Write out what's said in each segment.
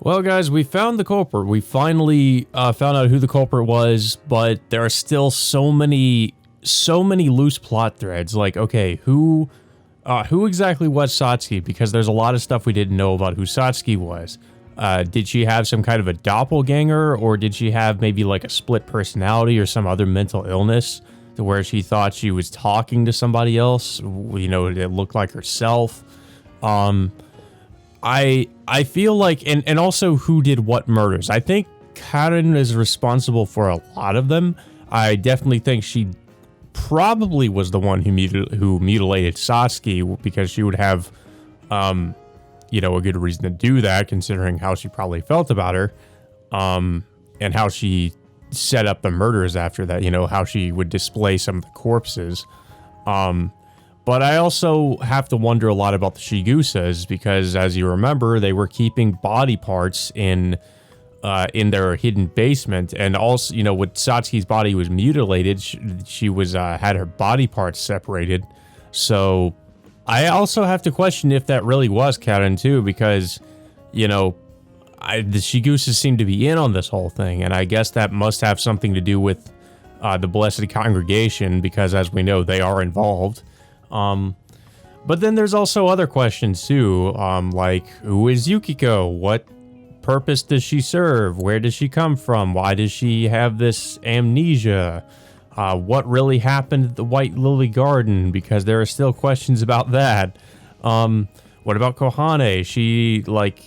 Well, guys, we found the culprit. We finally found out who the culprit was, but there are still so many loose plot threads. Like, okay, who exactly was Satsuki? Because there's a lot of stuff we didn't know about who Satsuki was. Did she have some kind of a doppelganger, or did she have maybe like a split personality or some other mental illness to where she thought she was talking to somebody else? You know, it looked like herself. I feel like, and also who did what murders. I think Karen is responsible for a lot of them. I definitely think she probably was the one who mutilated Satsuki, because she would have, you know, a good reason to do that, considering how she probably felt about her, and how she set up the murders after that, you know, how she would display some of the corpses. But I also have to wonder a lot about the Shigusas, because as you remember, they were keeping body parts in their hidden basement, and also, you know, when Satsuki's body was mutilated, she was had her body parts separated. So I also have to question if that really was Karen too, because, you know, the Shigusas seem to be in on this whole thing, and I guess that must have something to do with the Blessed Congregation, because as we know, they are involved. But then there's also other questions too, like, who is Yukiko? What purpose does she serve? Where does she come from? Why does she have this amnesia? What really happened at the White Lily Garden? Because there are still questions about that. What about Kohane? She, like,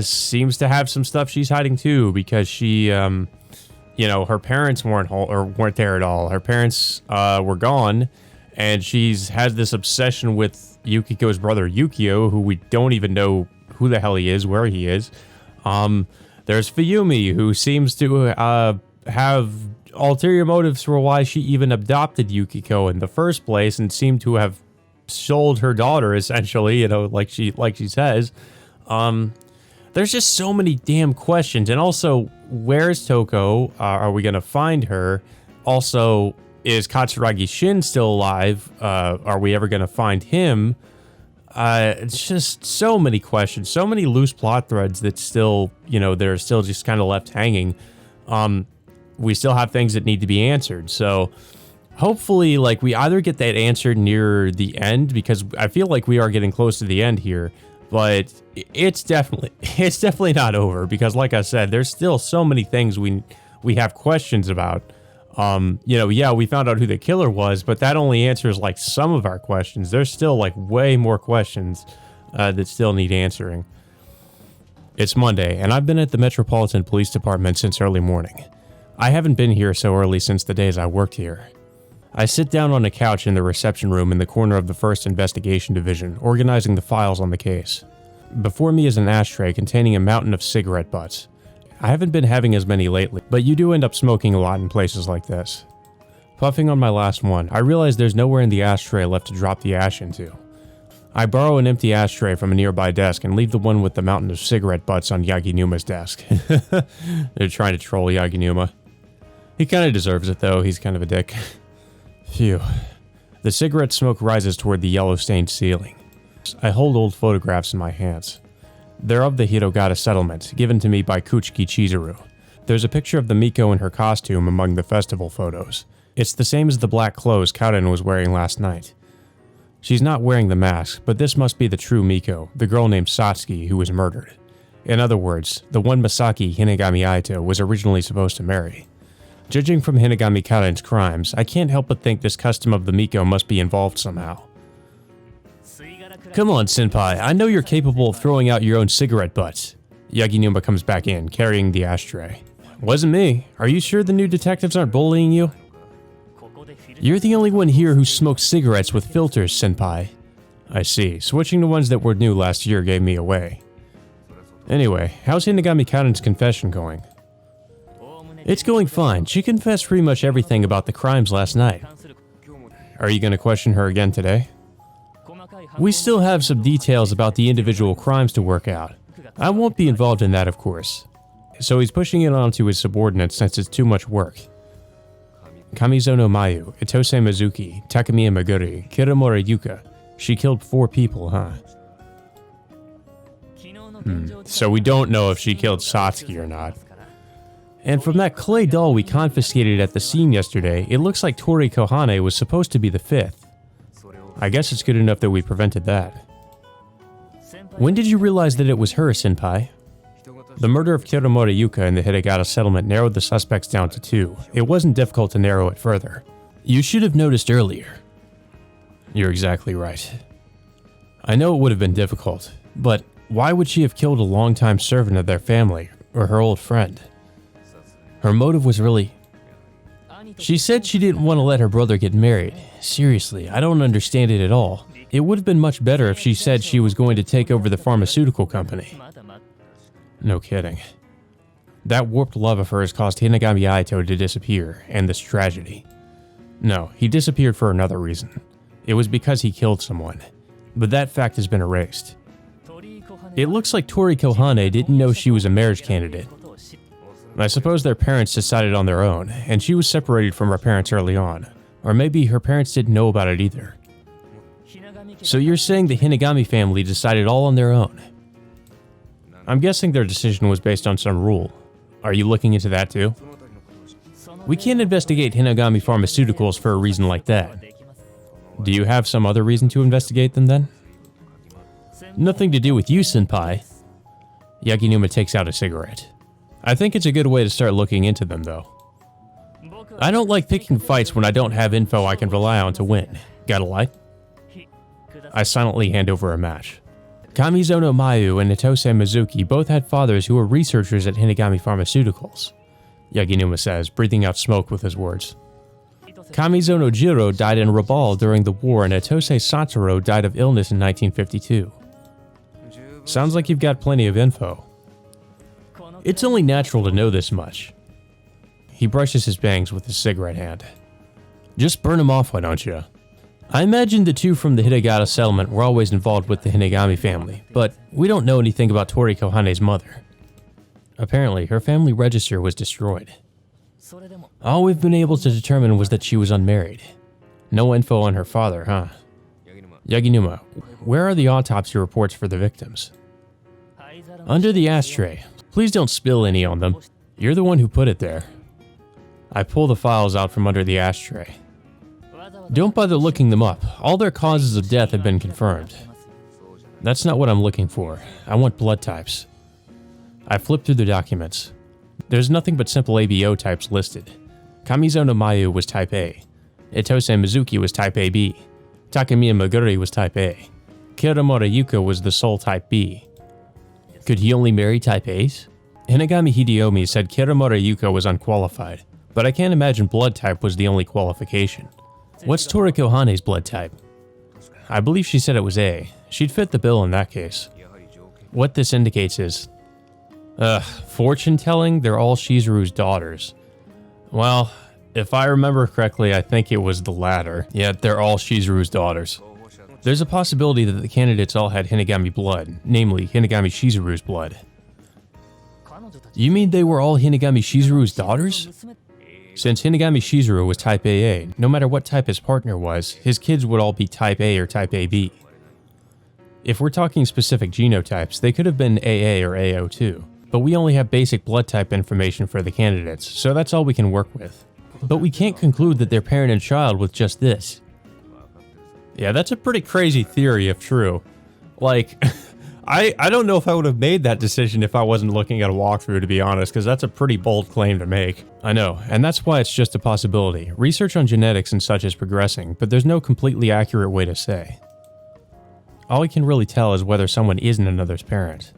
seems to have some stuff she's hiding too, because she, you know, her parents weren't there at all. Her parents, were gone. And has this obsession with Yukiko's brother Yukio, who we don't even know who the hell he is, where he is. There's Fuyumi, who seems to have ulterior motives for why she even adopted Yukiko in the first place, and seemed to have sold her daughter, essentially, you know, like she says. There's just so many damn questions. And also, where's Toko? Are we going to find her? Also, is Katsuragi Shin still alive? Are we ever going to find him? It's just so many questions, so many loose plot threads that still, you know, they're still just kind of left hanging. We still have things that need to be answered. So hopefully, like, we either get that answered near the end, because I feel like we are getting close to the end here, but it's definitely not over, because like I said, there's still so many things we have questions about. You know, yeah, we found out who the killer was, but that only answers like some of our questions. There's still like way more questions that still need answering. It's Monday, and I've been at the Metropolitan Police Department since early morning. I haven't been here so early since the days I worked here. I sit down on a couch in the reception room in the corner of the 1st Investigation Division, organizing the files on the case. Before me is an ashtray containing a mountain of cigarette butts. I haven't been having as many lately, but you do end up smoking a lot in places like this. Puffing on my last one, I realize there's nowhere in the ashtray left to drop the ash into. I borrow an empty ashtray from a nearby desk and leave the one with the mountain of cigarette butts on Yaginuma's desk. They're trying to troll Yaginuma. He kind of deserves it though, he's kind of a dick. Phew. The cigarette smoke rises toward the yellow-stained ceiling. I hold old photographs in my hands. They're of the Hirogata settlement, given to me by Kuchiki Chizuru. There's a picture of the Miko in her costume among the festival photos. It's the same as the black clothes Karen was wearing last night. She's not wearing the mask, but this must be the true Miko, the girl named Satsuki who was murdered. In other words, the one Masaki Hinagami Aito was originally supposed to marry. Judging from Hinagami Karen's crimes, I can't help but think this custom of the Miko must be involved somehow. Come on, senpai, I know you're capable of throwing out your own cigarette butts. Yaginuma comes back in, carrying the ashtray. Wasn't me. Are you sure the new detectives aren't bullying you? You're the only one here who smokes cigarettes with filters, senpai. I see. Switching to ones that were new last year gave me away. Anyway, how's Hinagami Karen's confession going? It's going fine. She confessed pretty much everything about the crimes last night. Are you going to question her again today? We still have some details about the individual crimes to work out. I won't be involved in that, of course. So he's pushing it on to his subordinates since it's too much work. Kamizono Mayu, Itose Mizuki, Takamiya Meguri, Kiramura Yuka. She killed 4 people, huh? So we don't know if she killed Satsuki or not. And from that clay doll we confiscated at the scene yesterday, it looks like Tori Kohane was supposed to be the fifth. I guess it's good enough that we prevented that. When did you realize that it was her, Senpai? The murder of Kiramura Yuka in the Hidegata settlement narrowed the suspects down to 2. It wasn't difficult to narrow it further. You should have noticed earlier. You're exactly right. I know it would have been difficult, but why would she have killed a longtime servant of their family, or her old friend? Her motive was really... She said she didn't want to let her brother get married. Seriously, I don't understand it at all. It would have been much better if she said she was going to take over the pharmaceutical company. No kidding. That warped love of hers caused Hinagami Aito to disappear, and this tragedy. No, he disappeared for another reason. It was because he killed someone. But that fact has been erased. It looks like Tori Kohane didn't know she was a marriage candidate. I suppose their parents decided on their own, and she was separated from her parents early on. Or maybe her parents didn't know about it either. So you're saying the Hinagami family decided all on their own? I'm guessing their decision was based on some rule. Are you looking into that too? We can't investigate Hinagami Pharmaceuticals for a reason like that. Do you have some other reason to investigate them then? Nothing to do with you, Senpai. Yaginuma takes out a cigarette. I think it's a good way to start looking into them though. I don't like picking fights when I don't have info I can rely on to win. Got a light? I silently hand over a match. Kamizono Mayu and Itose Mizuki both had fathers who were researchers at Hinagami Pharmaceuticals, Yaginuma says, breathing out smoke with his words. Kamizono Jiro died in Rabal during the war and Itose Satoru died of illness in 1952. Sounds like you've got plenty of info. It's only natural to know this much. He brushes his bangs with his cigarette hand. Just burn them off, why don't you? I imagine the two from the Hidegata settlement were always involved with the Hinagami family, but we don't know anything about Tori Kohane's mother. Apparently, her family register was destroyed. All we've been able to determine was that she was unmarried. No info on her father, huh? Yaginuma, where are the autopsy reports for the victims? Under the ashtray. Please don't spill any on them. You're the one who put it there. I pull the files out from under the ashtray. Don't bother looking them up. All their causes of death have been confirmed. That's not what I'm looking for. I want blood types. I flip through the documents. There's nothing but simple ABO types listed. Kamizono Mayu was type A. Itose Mizuki was type AB. Takemiya Meguri was type A. Kiramura Yuka was the sole type B. Could he only marry type A's? Hinagami Hideyomi said Kiramura Yuka was unqualified, but I can't imagine blood type was the only qualification. What's Tori Kohane's blood type? I believe she said it was A. She'd fit the bill in that case. What this indicates is... fortune telling, they're all Shizuru's daughters. Well, if I remember correctly, I think it was the latter. Yeah, they're all Shizuru's daughters. There's a possibility that the candidates all had Hinagami blood, namely Hinagami Shizuru's blood. You mean they were all Hinagami Shizuru's daughters? Since Hinagami Shizuru was type AA, no matter what type his partner was, his kids would all be type A or type AB. If we're talking specific genotypes, they could have been AA or AO too, but we only have basic blood type information for the candidates, so that's all we can work with. But we can't conclude that they're parent and child with just this. Yeah, that's a pretty crazy theory if true. Like, I don't know if I would have made that decision if I wasn't looking at a walkthrough, to be honest, because that's a pretty bold claim to make. I know, and that's why it's just a possibility. Research on genetics and such is progressing, but there's no completely accurate way to say. All we can really tell is whether someone isn't another's parent.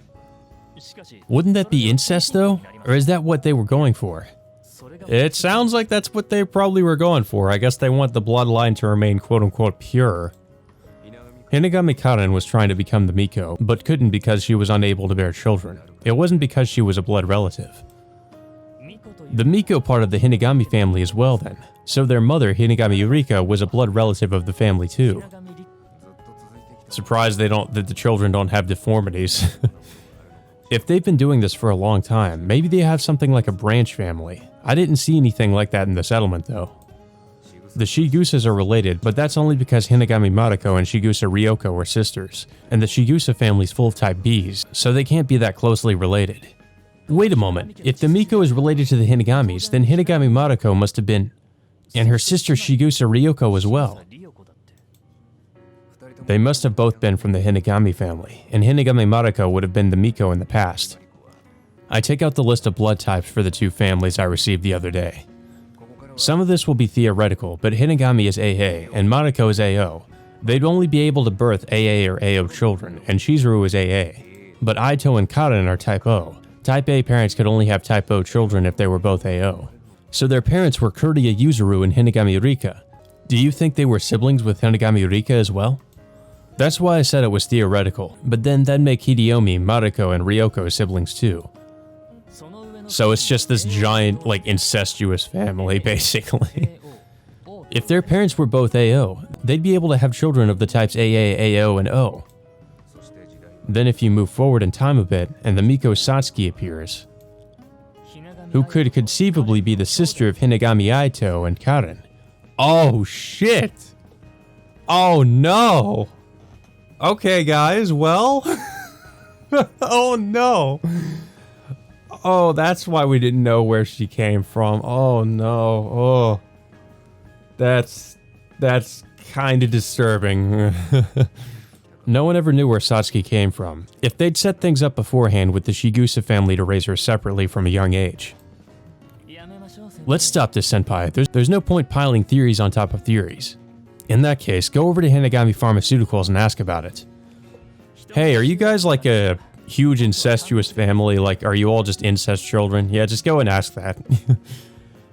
Wouldn't that be incest, though? Or is that what they were going for? It sounds like that's what they probably were going for. I guess they want the bloodline to remain quote-unquote pure. Hinagami Karen was trying to become the Miko, but couldn't because she was unable to bear children. It wasn't because she was a blood relative. The Miko part of the Hinagami family as well then, so their mother, Hinagami Yurika, was a blood relative of the family too. Surprised that the children don't have deformities. If they've been doing this for a long time, maybe they have something like a branch family. I didn't see anything like that in the settlement though. The Shigusas are related, but that's only because Hinagami Mariko and Shigusa Ryoko were sisters, and the Shigusa family's full of type Bs, so they can't be that closely related. Wait a moment, if the Miko is related to the Hinagamis, then Hinagami Mariko must have been... and her sister Shigusa Ryoko as well. They must have both been from the Hinagami family, and Hinagami Mariko would have been the Miko in the past. I take out the list of blood types for the two families I received the other day. Some of this will be theoretical, but Hinagami is AA and Mariko is AO. They'd only be able to birth AA or AO children, and Chizuru is AA. But Aito and Karen are type O. Type A parents could only have type O children if they were both AO. So their parents were Kurita Yuzuru and Hinagami Rika. Do you think they were siblings with Hinagami Rika as well? That's why I said it was theoretical, but then that'd make Hideyomi, Mariko, and Ryoko siblings too. So it's just this giant, like, incestuous family, basically. If their parents were both AO, they'd be able to have children of the types AA, AO, and O. Then if you move forward in time a bit, and the Miko Satsuki appears, who could conceivably be the sister of Hinagami Aito and Karen. Oh shit! Oh no! Okay guys, well... oh no! Oh, that's why we didn't know where she came from. Oh no, oh. That's kind of disturbing. No one ever knew where Satsuki came from. If they'd set things up beforehand with the Shigusa family to raise her separately from a young age. Let's stop this, senpai. There's no point piling theories on top of theories. In that case, go over to Hinagami Pharmaceuticals and ask about it. Hey, are you guys like a huge incestuous family? Like, are you all just incest children? Yeah, just go and ask that.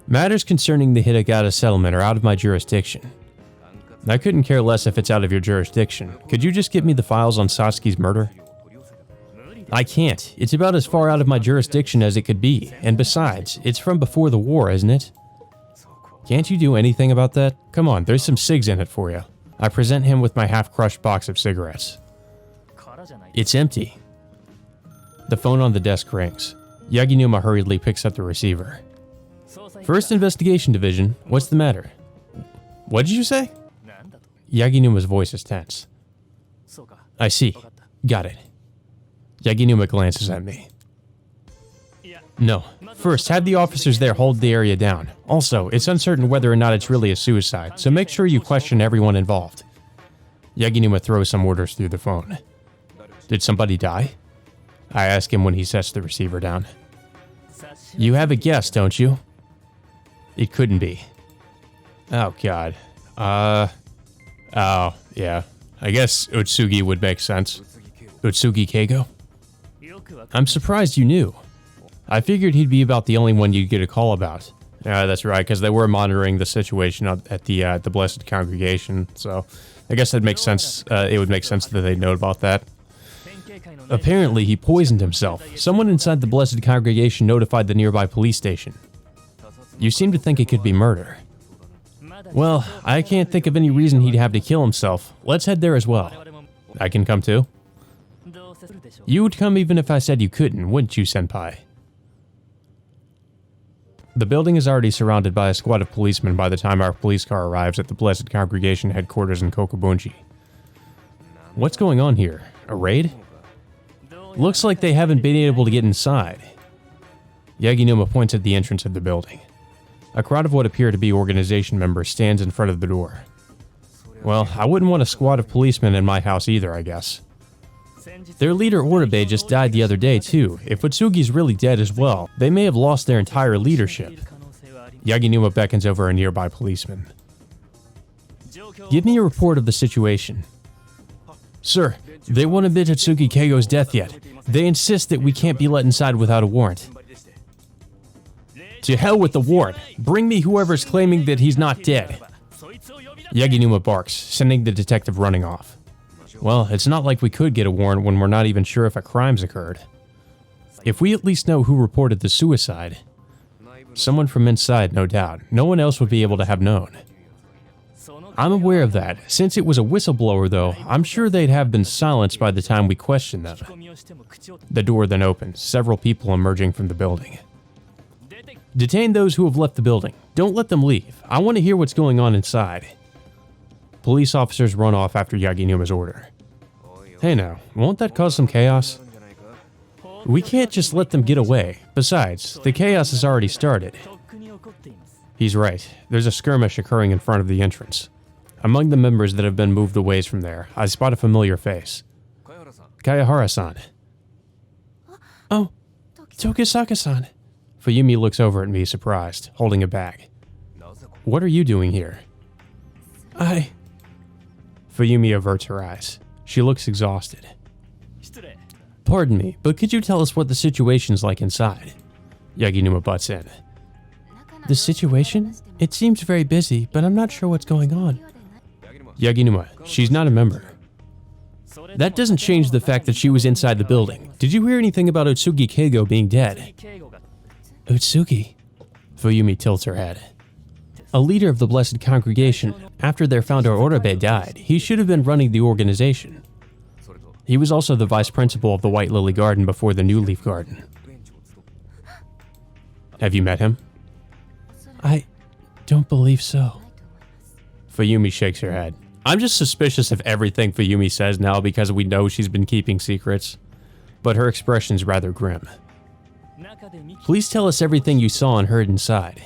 Matters concerning the Hitagata settlement are out of my jurisdiction. I couldn't care less if it's out of your jurisdiction. Could you just get me the files on Satsuki's murder? I can't. It's about as far out of my jurisdiction as it could be. And besides, it's from before the war, isn't it? Can't you do anything about that? Come on, there's some cigs in it for you. I present him with my half-crushed box of cigarettes. It's empty. The phone on the desk rings. Yaginuma hurriedly picks up the receiver. First Investigation Division, what's the matter? What did you say? Yaginuma's voice is tense. I see. Got it. Yaginuma glances at me. No. First, have the officers there hold the area down. Also, it's uncertain whether or not it's really a suicide, so make sure you question everyone involved. Yaginuma throws some orders through the phone. Did somebody die? I ask him when he sets the receiver down. You have a guess, don't you? It couldn't be. Oh, God. Oh, yeah. I guess Utsugi would make sense. Utsugi Keigo? I'm surprised you knew. I figured he'd be about the only one you'd get a call about. Yeah, that's right, because they were monitoring the situation at the Blessed Congregation, so I guess that makes sense. It would make sense that they'd know about that. Apparently, he poisoned himself. Someone inside the Blessed Congregation notified the nearby police station. You seem to think it could be murder. Well, I can't think of any reason he'd have to kill himself. Let's head there as well. I can come too? You would come even if I said you couldn't, wouldn't you, senpai? The building is already surrounded by a squad of policemen by the time our police car arrives at the Blessed Congregation headquarters in Kokubunji. What's going on here? A raid? Looks like they haven't been able to get inside. Yaginuma points at the entrance of the building. A crowd of what appear to be organization members stands in front of the door. Well, I wouldn't want a squad of policemen in my house either, I guess. Their leader Oribe just died the other day too. If Utsugi's really dead as well, they may have lost their entire leadership. Yaginuma beckons over a nearby policeman. Give me a report of the situation. Sir, they won't admit Utsugi Keigo's death yet. They insist that we can't be let inside without a warrant. To hell with the warrant. Bring me whoever's claiming that he's not dead. Yaginuma barks, sending the detective running off. Well, it's not like we could get a warrant when we're not even sure if a crime's occurred. If we at least know who reported the suicide. Someone from inside, no doubt. No one else would be able to have known. I'm aware of that. Since it was a whistleblower, though, I'm sure they'd have been silenced by the time we questioned them. The door then opens, several people emerging from the building. Detain those who have left the building. Don't let them leave. I want to hear what's going on inside. Police officers run off after Yaginuma's order. Hey now, won't that cause some chaos? We can't just let them get away. Besides, the chaos has already started. He's right. There's a skirmish occurring in front of the entrance. Among the members that have been moved away from there, I spot a familiar face. Kayahara-san. Oh, Tokisaka-san. Fuyumi looks over at me, surprised, holding a bag. What are you doing here? Fuyumi averts her eyes. She looks exhausted. Pardon me, but could you tell us what the situation's like inside? Yaginuma butts in. The situation? It seems very busy, but I'm not sure what's going on. Yaginuma, she's not a member. That doesn't change the fact that she was inside the building. Did you hear anything about Utsugi Keigo being dead? Utsugi? Fuyumi tilts her head. A leader of the Blessed Congregation, after their founder Orabe died, he should have been running the organization. He was also the vice principal of the White Lily Garden before the New Leaf Garden. Have you met him? I don't believe so. Fuyumi shakes her head. I'm just suspicious of everything Fuyumi says now because we know she's been keeping secrets. But her expression's rather grim. Please tell us everything you saw and heard inside.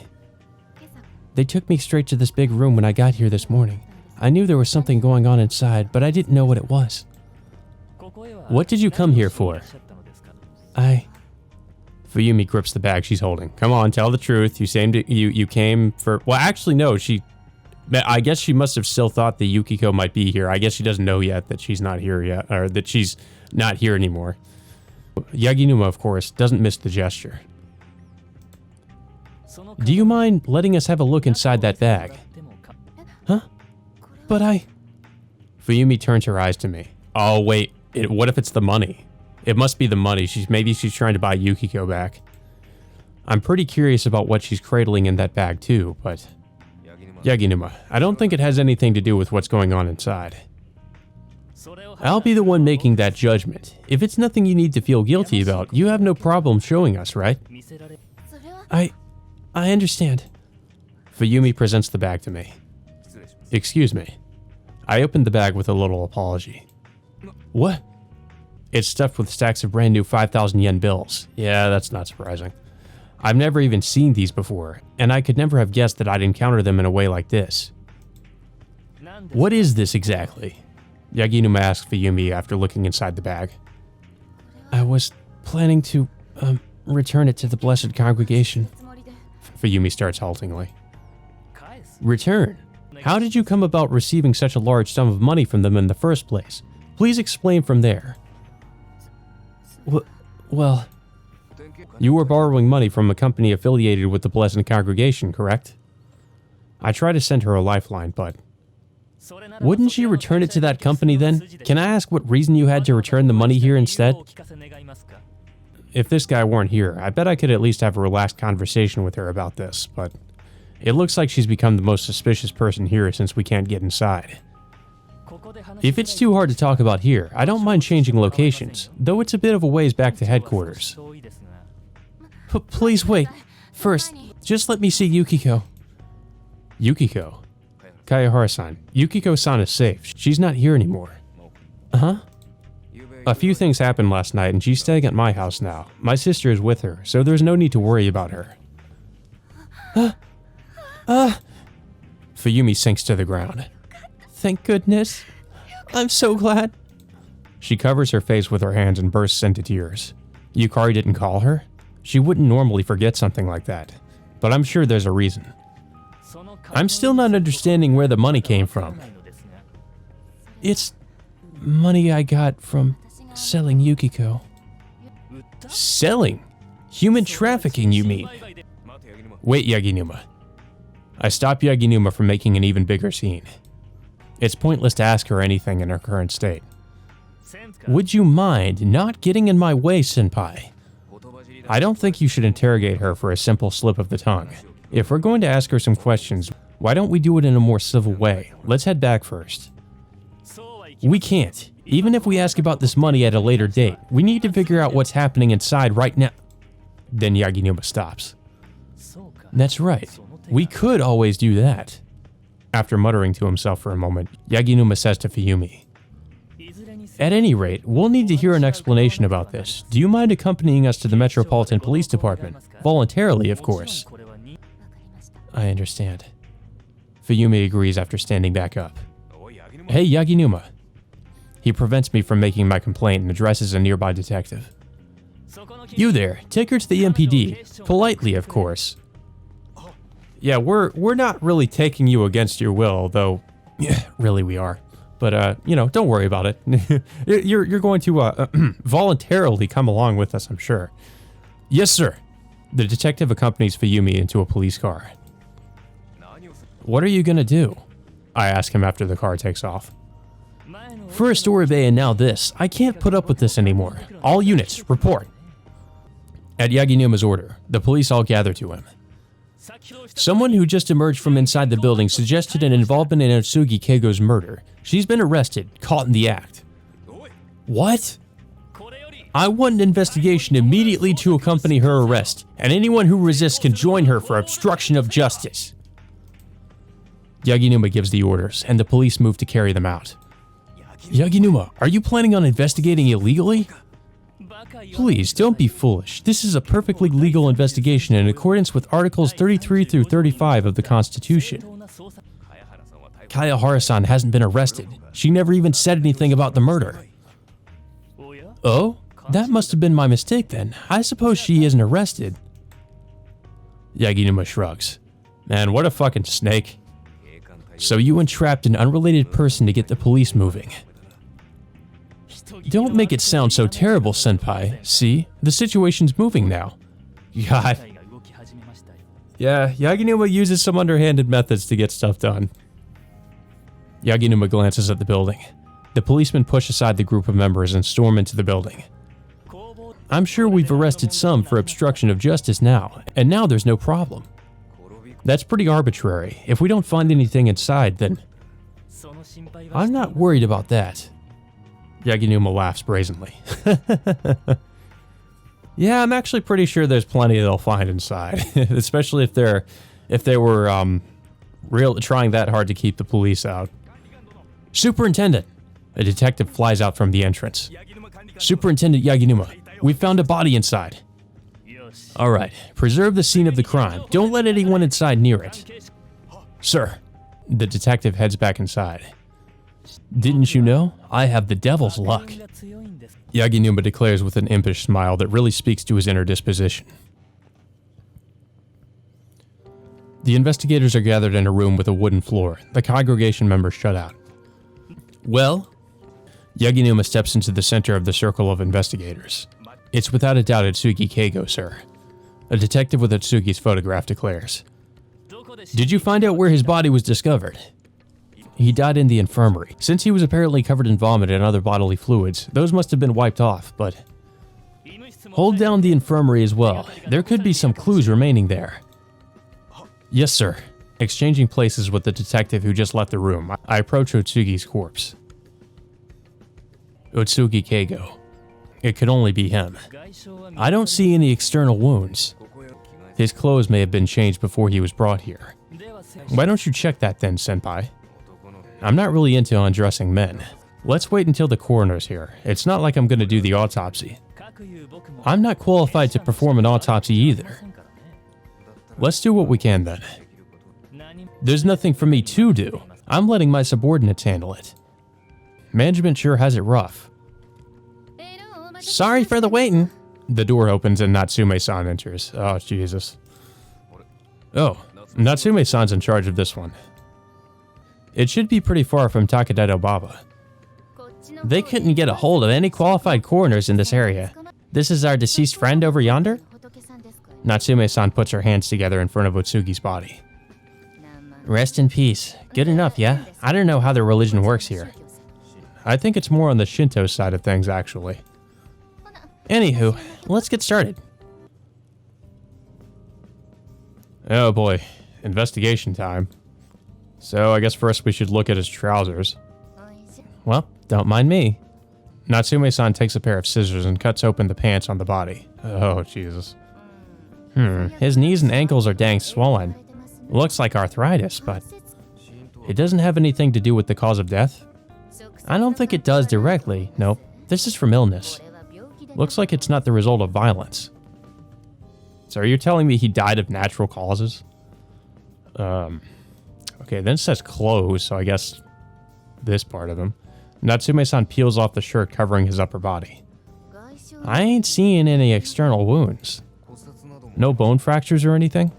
They took me straight to this big room when I got here this morning. I knew there was something going on inside, but I didn't know what it was. What did you come here for? Fuyumi grips the bag she's holding. Come on, tell the truth. You came for... Well, actually, no. I guess she must have still thought that Yukiko might be here. I guess she doesn't know yet that she's not here yet, or that she's not here anymore. Yaginuma, of course, doesn't miss the gesture. Do you mind letting us have a look inside that bag? Huh? But Fuyumi turns her eyes to me. Oh, wait. What if it's the money? It must be the money. Maybe she's trying to buy Yukiko back. I'm pretty curious about what she's cradling in that bag too, but... Yaginuma, I don't think it has anything to do with what's going on inside. I'll be the one making that judgment. If it's nothing you need to feel guilty about, you have no problem showing us, right? I understand. Fuyumi presents the bag to me. Excuse me. I opened the bag with a little apology. What? It's stuffed with stacks of brand new 5,000 yen bills. Yeah, that's not surprising. I've never even seen these before, and I could never have guessed that I'd encounter them in a way like this. What is this exactly? Yaginuma asked Fuyumi after looking inside the bag. I was planning to, return it to the Blessed Congregation. Fuyumi starts haltingly. Return? How did you come about receiving such a large sum of money from them in the first place? Please explain from there. Well... You were borrowing money from a company affiliated with the Blessed Congregation, correct? I tried to send her a lifeline, but... Wouldn't you return it to that company then? Can I ask what reason you had to return the money here instead? If this guy weren't here, I bet I could at least have a relaxed conversation with her about this, but... It looks like she's become the most suspicious person here since we can't get inside. If it's too hard to talk about here, I don't mind changing locations, though it's a bit of a ways back to headquarters. Please wait. First, just let me see Yukiko. Yukiko? Kayahara-san, Yukiko-san is safe. She's not here anymore. Uh-huh. A few things happened last night and she's staying at my house now. My sister is with her, so there's no need to worry about her. Fuyumi sinks to the ground. Thank goodness. I'm so glad. She covers her face with her hands and bursts into tears. Yukari didn't call her? She wouldn't normally forget something like that, but I'm sure there's a reason. I'm still not understanding where the money came from. It's money I got from selling Yukiko. Selling? Human trafficking, you mean? Wait, Yaginuma. I stop Yaginuma from making an even bigger scene. It's pointless to ask her anything in her current state. Would you mind not getting in my way, senpai? I don't think you should interrogate her for a simple slip of the tongue. If we're going to ask her some questions, why don't we do it in a more civil way? Let's head back first. We can't. Even if we ask about this money at a later date, we need to figure out what's happening inside right now. Then Yaginuma stops. That's right. We could always do that. After muttering to himself for a moment, Yaginuma says to Fuyumi, "At any rate, we'll need to hear an explanation about this. Do you mind accompanying us to the Metropolitan Police Department? Voluntarily, of course." I understand. Fuyumi agrees after standing back up. "Hey, Yaginuma." He prevents me from making my complaint and addresses a nearby detective. "You there, take her to the MPD. Politely, of course." Yeah, we're not really taking you against your will, though. Yeah, really we are. But you know, don't worry about it. you're going to voluntarily come along with us, I'm sure. "Yes, sir." The detective accompanies Fuyumi into a police car. "What are you gonna do?" I ask him after the car takes off. "First Oribe and now this. I can't put up with this anymore. All units, report." At Yaginuma's order, the police all gather to him. Someone who just emerged from inside the building suggested an involvement in Otsugi Keigo's murder. She's been arrested, caught in the act. What? I want an investigation immediately to accompany her arrest, and anyone who resists can join her for obstruction of justice. Yaginuma gives the orders, and the police move to carry them out. "Yaginuma, are you planning on investigating illegally?" "Please, don't be foolish. This is a perfectly legal investigation in accordance with Articles 33 through 35 of the Constitution. Kayahara-san hasn't been arrested. She never even said anything about the murder." "Oh? That must have been my mistake then. I suppose she isn't arrested." Yaginuma shrugs. "Man, what a fucking snake. So you entrapped an unrelated person to get the police moving. Don't make it sound so terrible, senpai. See, the situation's moving now." God. Yeah, Yaginuma uses some underhanded methods to get stuff done. Yaginuma glances at the building. The policemen push aside the group of members and storm into the building. "I'm sure we've arrested some for obstruction of justice now, and now there's no problem. That's pretty arbitrary. If we don't find anything inside, then..." "I'm not worried about that." Yaginuma laughs brazenly. "Yeah, I'm actually pretty sure there's plenty they'll find inside, especially if they were trying that hard to keep the police out." "Superintendent!" A detective flies out from the entrance. "Superintendent Yaginuma, we found a body inside." "All right, preserve the scene of the crime. Don't let anyone inside near it." "Sir." The detective heads back inside. "Didn't you know? I have the devil's luck," Yaginuma declares with an impish smile that really speaks to his inner disposition. The investigators are gathered in a room with a wooden floor, the congregation members shut out. "Well?" Yaginuma steps into the center of the circle of investigators. "It's without a doubt Otsugi Keigo, sir," a detective with Otsugi's photograph declares. "Did you find out where his body was discovered?" "He died in the infirmary. Since he was apparently covered in vomit and other bodily fluids, those must have been wiped off, but..." "Hold down the infirmary as well. There could be some clues remaining there." "Yes, sir." Exchanging places with the detective who just left the room, I approach Otsugi's corpse. Otsugi Keigo. It could only be him. I don't see any external wounds. His clothes may have been changed before he was brought here. Why don't you check that then, senpai? I'm not really into undressing men. Let's wait until the coroner's here. It's not like I'm going to do the autopsy. I'm not qualified to perform an autopsy either. Let's do what we can then. There's nothing for me to do. I'm letting my subordinates handle it. Management sure has it rough. Sorry for the waiting. The door opens and Natsume-san enters. Oh, Jesus. Oh, Natsume-san's in charge of this one. It should be pretty far from Takadaido Baba. They couldn't get a hold of any qualified coroners in this area. This is our deceased friend over yonder? Natsume-san puts her hands together in front of Otsugi's body. Rest in peace. Good enough, yeah? I don't know how their religion works here. I think it's more on the Shinto side of things, actually. Anywho, let's get started. Oh boy, investigation time. So I guess first we should look at his trousers. Well, don't mind me. Natsume-san takes a pair of scissors and cuts open the pants on the body. Oh, Jesus. His knees and ankles are dang swollen. Looks like arthritis, but it doesn't have anything to do with the cause of death? I don't think it does directly. Nope. This is from illness. Looks like it's not the result of violence. So are you telling me he died of natural causes? Okay, then it says clothes, so I guess this part of him. Natsume-san peels off the shirt covering his upper body. I ain't seeing any external wounds. No bone fractures or anything?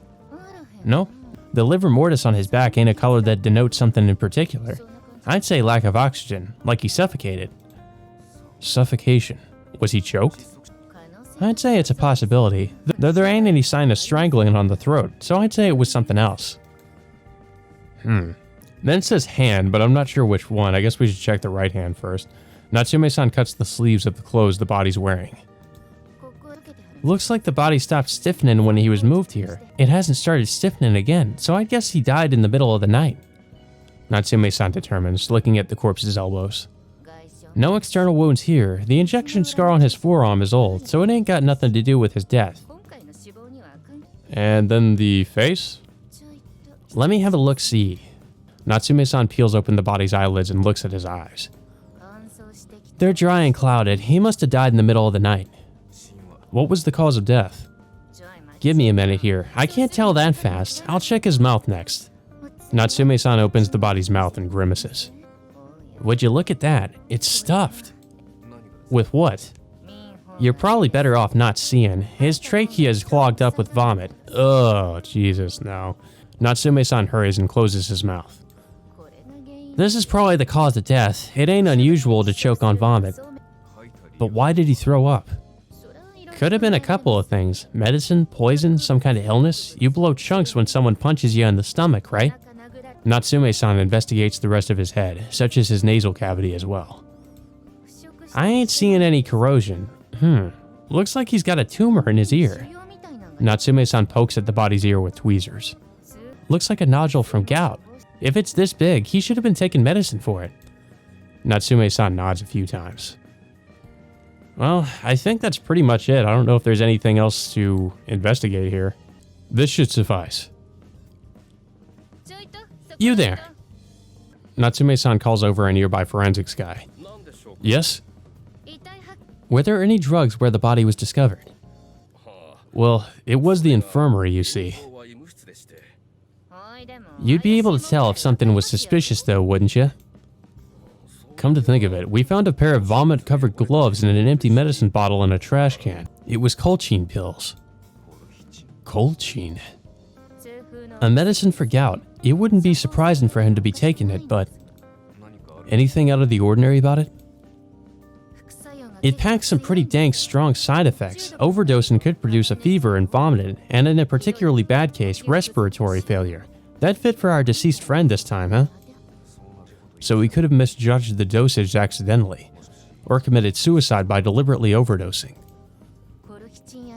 No. The livor mortis on his back ain't a color that denotes something in particular. I'd say lack of oxygen, like he suffocated. Suffocation. Was he choked? I'd say it's a possibility, though there ain't any sign of strangling on the throat, so I'd say it was something else. Then it says hand, but I'm not sure which one. I guess we should check the right hand first. Natsume-san cuts the sleeves of the clothes the body's wearing. Looks like the body stopped stiffening when he was moved here. It hasn't started stiffening again, so I guess he died in the middle of the night. Natsume-san determines, looking at the corpse's elbows. No external wounds here. The injection scar on his forearm is old, so it ain't got nothing to do with his death. And then the face? Let me have a look-see. Natsume-san peels open the body's eyelids and looks at his eyes. They're dry and clouded. He must have died in the middle of the night. What was the cause of death? Give me a minute here. I can't tell that fast. I'll check his mouth next. Natsume-san opens the body's mouth and grimaces. Would you look at that? It's stuffed. With what? You're probably better off not seeing. His trachea is clogged up with vomit. Oh, Jesus, no. Natsume-san hurries and closes his mouth. This is probably the cause of death. It ain't unusual to choke on vomit. But why did he throw up? Could have been a couple of things. Medicine, poison, some kind of illness. You blow chunks when someone punches you in the stomach, right? Natsume-san investigates the rest of his head, such as his nasal cavity as well. I ain't seeing any corrosion. Looks like he's got a tumor in his ear. Natsume-san pokes at the body's ear with tweezers. Looks like a nodule from gout. If it's this big, he should have been taking medicine for it. Natsume-san nods a few times. Well, I think that's pretty much it. I don't know if there's anything else to investigate here. This should suffice. You there. Natsume-san calls over a nearby forensics guy. Yes? Were there any drugs where the body was discovered? Well, it was the infirmary, you see. You'd be able to tell if something was suspicious though, wouldn't you? Come to think of it, we found a pair of vomit-covered gloves and an empty medicine bottle in a trash can. It was colchine pills. Colchine? A medicine for gout. It wouldn't be surprising for him to be taking it, but... Anything out of the ordinary about it? It packs some pretty dank strong side effects. Overdosing could produce a fever and vomiting, and in a particularly bad case, respiratory failure. That fit for our deceased friend this time, huh? So he could have misjudged the dosage accidentally, or committed suicide by deliberately overdosing.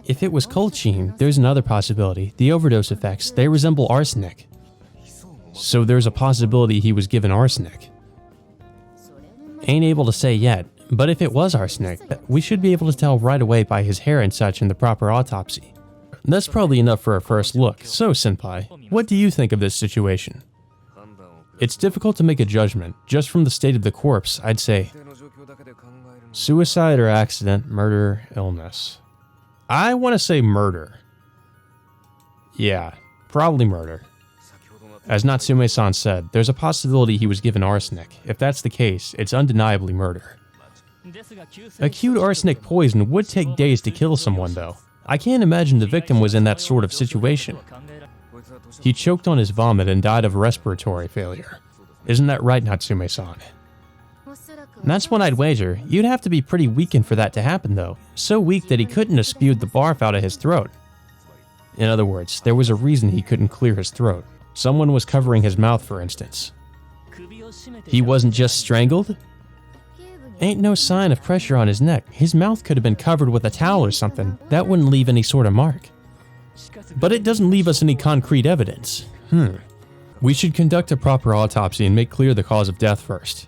If it was colchine, there's another possibility. The overdose effects, they resemble arsenic. So there's a possibility he was given arsenic. Ain't able to say yet, but if it was arsenic, we should be able to tell right away by his hair and such in the proper autopsy. That's probably enough for a first look. So, Senpai, what do you think of this situation? It's difficult to make a judgment. Just from the state of the corpse, I'd say suicide or accident, murder, illness. I want to say murder. Yeah, probably murder. As Natsume-san said, there's a possibility he was given arsenic. If that's the case, it's undeniably murder. Acute arsenic poison would take days to kill someone, though. I can't imagine the victim was in that sort of situation. He choked on his vomit and died of respiratory failure. Isn't that right, Natsume-san? That's what I'd wager. You'd have to be pretty weakened for that to happen, though. So weak that he couldn't have spewed the barf out of his throat. In other words, there was a reason he couldn't clear his throat. Someone was covering his mouth, for instance. He wasn't just strangled? Ain't no sign of pressure on his neck. His mouth could have been covered with a towel or something. That wouldn't leave any sort of mark. But it doesn't leave us any concrete evidence. We should conduct a proper autopsy and make clear the cause of death first.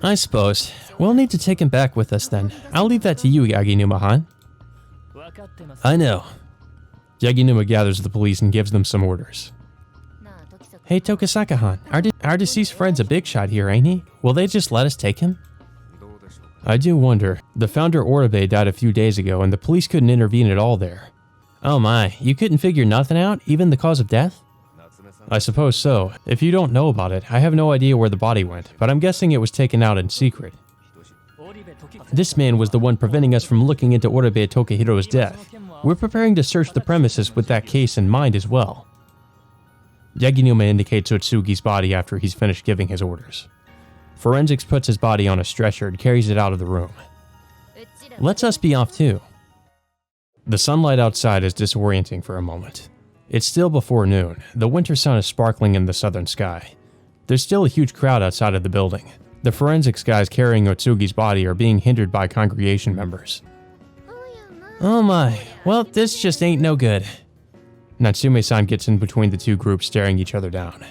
I suppose. We'll need to take him back with us then. I'll leave that to you, Yaginuma-han. I know. Yaginuma gathers the police and gives them some orders. Hey Tokisaka-han, our deceased friend's a big shot here, ain't he? Will they just let us take him? I do wonder. The founder Oribe died a few days ago and the police couldn't intervene at all there. Oh my, you couldn't figure nothing out, even the cause of death? I suppose so. If you don't know about it, I have no idea where the body went, but I'm guessing it was taken out in secret. This man was the one preventing us from looking into Oribe Tokihiro's death. We're preparing to search the premises with that case in mind as well. Yaginuma indicates Otsugi's body after he's finished giving his orders. Forensics puts his body on a stretcher and carries it out of the room. Let's us be off too. The sunlight outside is disorienting for a moment. It's still before noon. The winter sun is sparkling in the southern sky. There's still a huge crowd outside of the building. The forensics guys carrying Otsugi's body are being hindered by congregation members. Oh my, well, this just ain't no good. Natsume-san gets in between the two groups, staring each other down.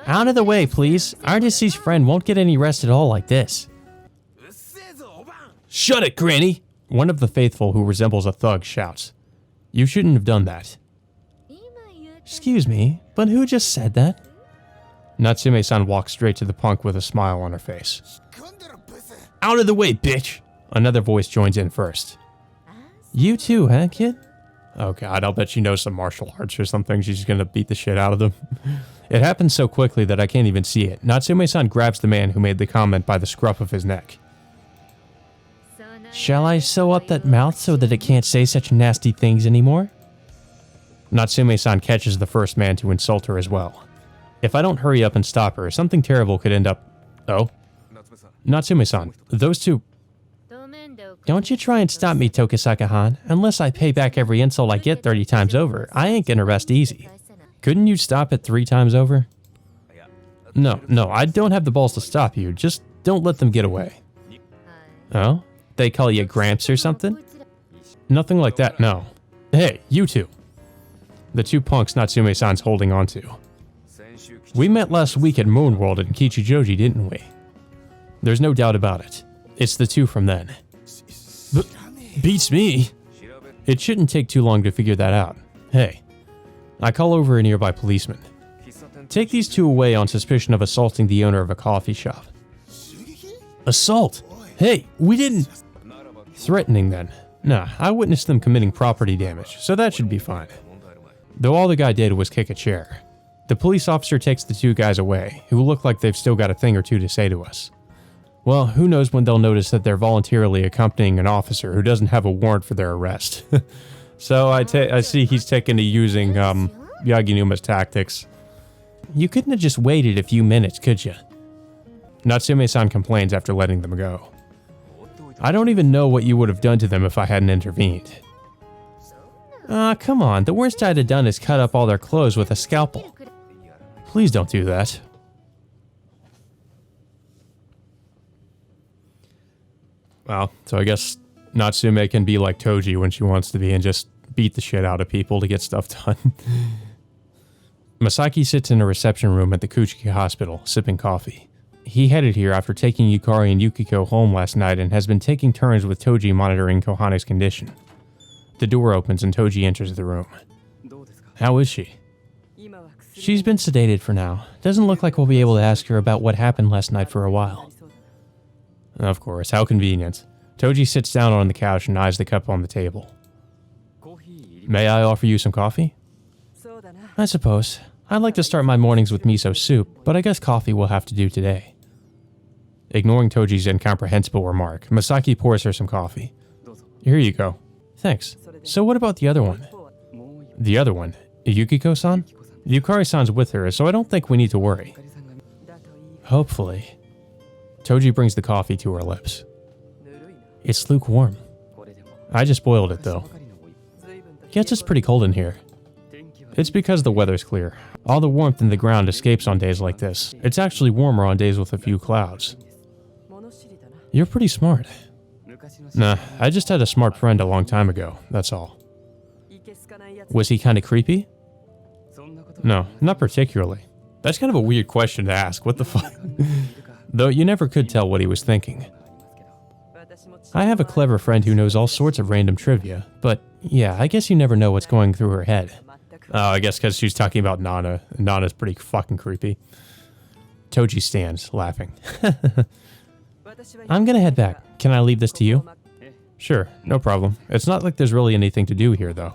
Out of the way, please. Our deceased friend won't get any rest at all like this. Shut it, Granny! One of the faithful, who resembles a thug, shouts. You shouldn't have done that. Excuse me, but who just said that? Natsume-san walks straight to the punk with a smile on her face. Out of the way, bitch! Another voice joins in first. You too, huh, kid? Oh god, I'll bet she knows some martial arts or something. She's gonna beat the shit out of them. It happens so quickly that I can't even see it. Natsume-san grabs the man who made the comment by the scruff of his neck. Shall I sew up that mouth so that it can't say such nasty things anymore? Natsume-san catches the first man to insult her as well. If I don't hurry up and stop her, something terrible could end up... Oh? Natsume-san, those two... Don't you try and stop me, Tokisaka-han. Unless I pay back every insult I get 30 times over, I ain't gonna rest easy. Couldn't you stop it 3 times over? No, I don't have the balls to stop you. Just don't let them get away. Oh? They call you Gramps or something? Nothing like that, no. Hey, you two. The two punks Natsume-san's holding onto. We met last week at Moonworld in Kichijoji, didn't we? There's no doubt about it. It's the two from then. Beats me. It shouldn't take too long to figure that out. Hey. I call over a nearby policeman. Take these two away on suspicion of assaulting the owner of a coffee shop. Assault? Hey, we didn't... Threatening then. Nah, I witnessed them committing property damage, so that should be fine. Though all the guy did was kick a chair. The police officer takes the two guys away, who look like they've still got a thing or two to say to us. Well, who knows when they'll notice that they're voluntarily accompanying an officer who doesn't have a warrant for their arrest. So I see he's taken to using Yaginuma's tactics. You couldn't have just waited a few minutes, could you? Natsume-san complains after letting them go. I don't even know what you would have done to them if I hadn't intervened. Come on, the worst I'd have done is cut up all their clothes with a scalpel. Please don't do that. Well, so I guess Natsume can be like Toji when she wants to be and just beat the shit out of people to get stuff done. Masaki sits in a reception room at the Kuchiki Hospital, sipping coffee. He headed here after taking Yukari and Yukiko home last night and has been taking turns with Toji monitoring Kohane's condition. The door opens and Toji enters the room. How is she? She's been sedated for now. Doesn't look like we'll be able to ask her about what happened last night for a while. Of course, how convenient. Toji sits down on the couch and eyes the cup on the table. May I offer you some coffee? I suppose. I'd like to start my mornings with miso soup, but I guess coffee will have to do today. Ignoring Toji's incomprehensible remark, Masaki pours her some coffee. Here you go. Thanks. So what about the other one? The other one? Yukiko-san? Yukari-san's with her, so I don't think we need to worry. Hopefully. Toji brings the coffee to her lips. It's lukewarm. I just boiled it, though. Gets us pretty cold in here. It's because the weather's clear. All the warmth in the ground escapes on days like this. It's actually warmer on days with a few clouds. You're pretty smart. Nah, I just had a smart friend a long time ago, that's all. Was he kind of creepy? No, not particularly. That's kind of a weird question to ask, what the fuck? Though you never could tell what he was thinking. I have a clever friend who knows all sorts of random trivia, but yeah, I guess you never know what's going through her head. Oh, I guess because she's talking about Nana. Nana's pretty fucking creepy. Toji stands, laughing. I'm gonna head back. Can I leave this to you? Sure, no problem. It's not like there's really anything to do here, though.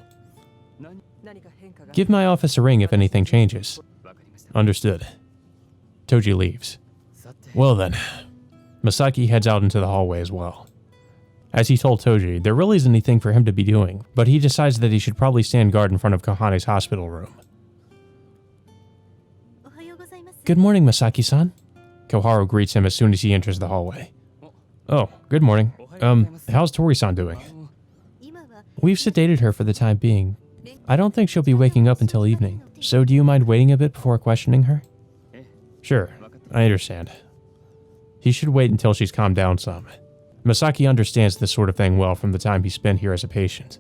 Give my office a ring if anything changes. Understood. Toji leaves. Well then. Masaki heads out into the hallway as well. As he told Toji, there really isn't anything for him to be doing, but he decides that he should probably stand guard in front of Kohane's hospital room. Good morning, Masaki-san. Koharu greets him as soon as he enters the hallway. Oh, good morning. How's Tori-san doing? We've sedated her for the time being. I don't think she'll be waking up until evening, so do you mind waiting a bit before questioning her? Sure, I understand. He should wait until she's calmed down some. Masaki understands this sort of thing well from the time he spent here as a patient.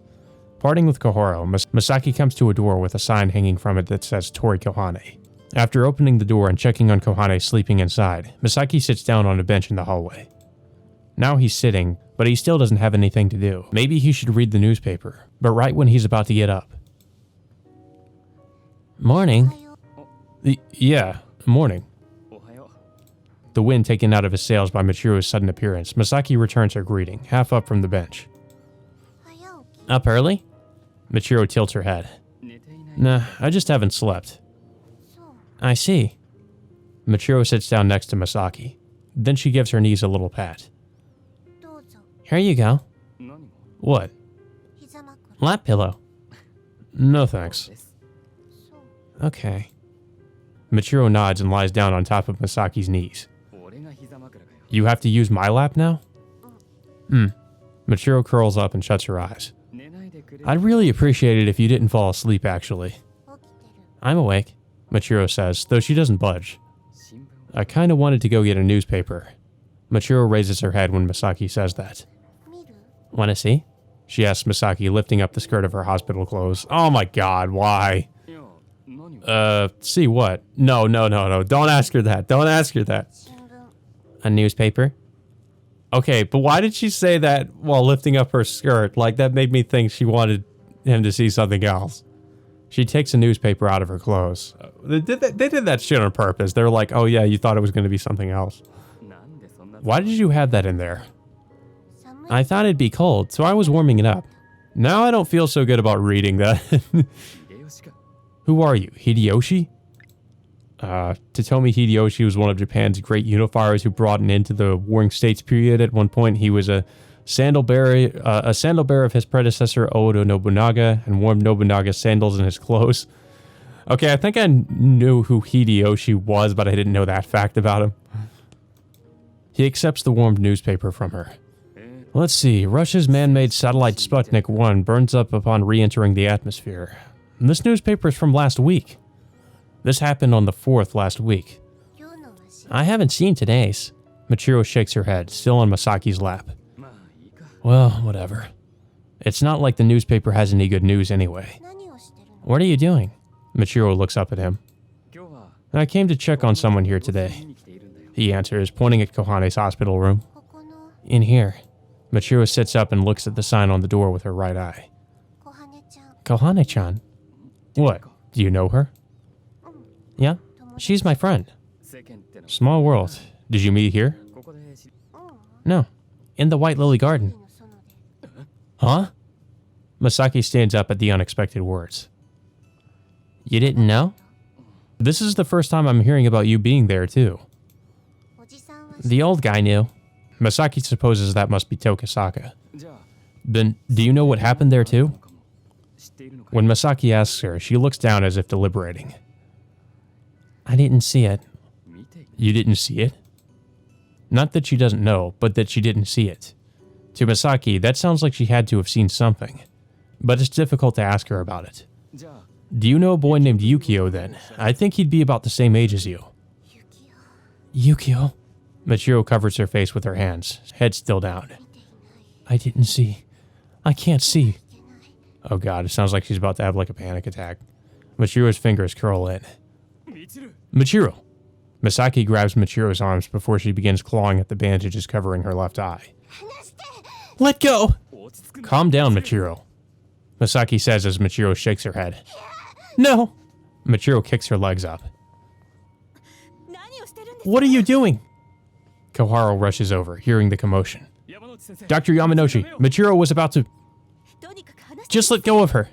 Parting with Koharu, Masaki comes to a door with a sign hanging from it that says Tori Kohane. After opening the door and checking on Kohane sleeping inside, Masaki sits down on a bench in the hallway. Now he's sitting, but he still doesn't have anything to do. Maybe he should read the newspaper, but right when he's about to get up. Morning. Yeah, morning. The wind taken out of his sails by Michiru's sudden appearance, Masaki returns her greeting, half up from the bench. Up early? Michiru tilts her head. Nah, I just haven't slept. I see. Michiru sits down next to Masaki. Then she gives her knees a little pat. Here you go. What? Lap pillow. No thanks. Okay. Michiru nods and lies down on top of Masaki's knees. You have to use my lap now? Michiru curls up and shuts her eyes. I'd really appreciate it if you didn't fall asleep, actually. I'm awake, Michiru says, though she doesn't budge. I kinda wanted to go get a newspaper. Michiru raises her head when Masaki says that. Wanna see? She asks Masaki, lifting up the skirt of her hospital clothes. Oh my god, why? See what? No. Don't ask her that. Don't ask her that. A newspaper? Okay, but why did she say that while lifting up her skirt? Like, that made me think she wanted him to see something else. She takes a newspaper out of her clothes. They did that shit on purpose. They're like, oh yeah, you thought it was going to be something else. Why did you have that in there? I thought it'd be cold, so I was warming it up. Now I don't feel so good about reading that. Who are you, Hideyoshi? Totomi Hideyoshi was one of Japan's great unifiers who brought an end to the Warring States period. At one point, he was a sandal bearer of his predecessor Oda Nobunaga, and warmed Nobunaga's sandals in his clothes. Okay, I think I knew who Hideyoshi was, but I didn't know that fact about him. He accepts the warmed newspaper from her. Let's see, Russia's man-made satellite Sputnik 1 burns up upon re-entering the atmosphere. This newspaper is from last week. This happened on the 4th last week. I haven't seen today's. Michiru shakes her head, still on Masaki's lap. Well, whatever. It's not like the newspaper has any good news anyway. What are you doing? Michiru looks up at him. I came to check on someone here today. He answers, pointing at Kohane's hospital room. In here. Michiru sits up and looks at the sign on the door with her right eye. Kohane-chan? What? Do you know her? Yeah, she's my friend. Small world. Did you meet here? No, in the White Lily Garden. Huh? Masaki stands up at the unexpected words. You didn't know? This is the first time I'm hearing about you being there, too. The old guy knew. Masaki supposes that must be Tokisaka. Then, do you know what happened there, too? When Masaki asks her, she looks down as if deliberating. I didn't see it. You didn't see it? Not that she doesn't know, but that she didn't see it. To Masaki, that sounds like she had to have seen something. But it's difficult to ask her about it. Do you know a boy named Yukio, then? I think he'd be about the same age as you. Yukio? Michiru covers her face with her hands, head still down. I didn't see. I can't see. Oh god, it sounds like she's about to have like a panic attack. Michiru's fingers curl in. Michiru! Masaki grabs Michiru's arms before she begins clawing at the bandages covering her left eye. Let go! Calm down, Michiru. Misaki says as Michiru shakes her head. No! Michiru kicks her legs up. What are you doing? Koharu rushes over, hearing the commotion. Dr. Yamanoshi, Michiru was about to... Just let go of her.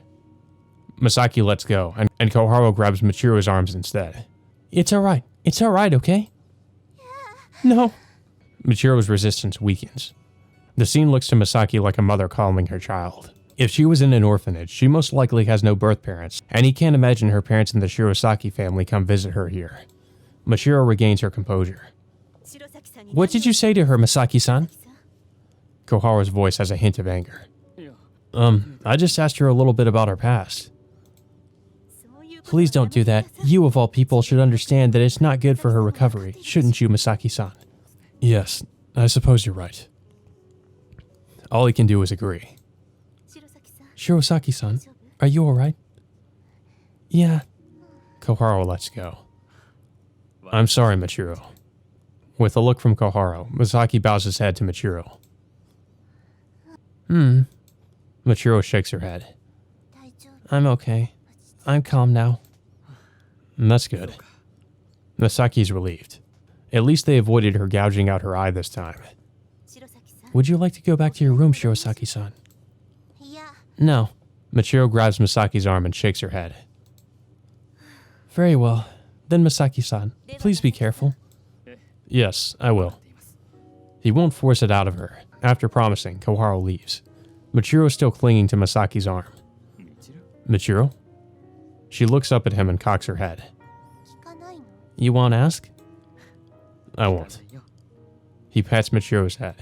Misaki lets go, and Koharu grabs Michiru's arms instead. It's alright. It's alright, okay? No. Michiru's resistance weakens. The scene looks to Misaki like a mother calming her child. If she was in an orphanage, she most likely has no birth parents, and he can't imagine her parents in the Shirosaki family come visit her here. Michiru regains her composure. What did you say to her, Misaki-san? Koharu's voice has a hint of anger. I just asked her a little bit about her past. Please don't do that. You, of all people, should understand that it's not good for her recovery, shouldn't you, Misaki-san? Yes, I suppose you're right. All he can do is agree. Shirosaki-san, are you alright? Yeah. Koharu lets go. I'm sorry, Michiru. With a look from Koharu, Misaki bows his head to Michiru. Michiru shakes her head. I'm okay. I'm calm now. That's good. Misaki's relieved. At least they avoided her gouging out her eye this time. Would you like to go back to your room, Shirosaki-san? No. Michiru grabs Misaki's arm and shakes her head. Very well. Then Misaki-san, please be careful. Yes, I will. He won't force it out of her. After promising, Koharu leaves. Michiru is still clinging to Misaki's arm. Michiru? She looks up at him and cocks her head. You won't ask? I won't. He pats Michiru's head.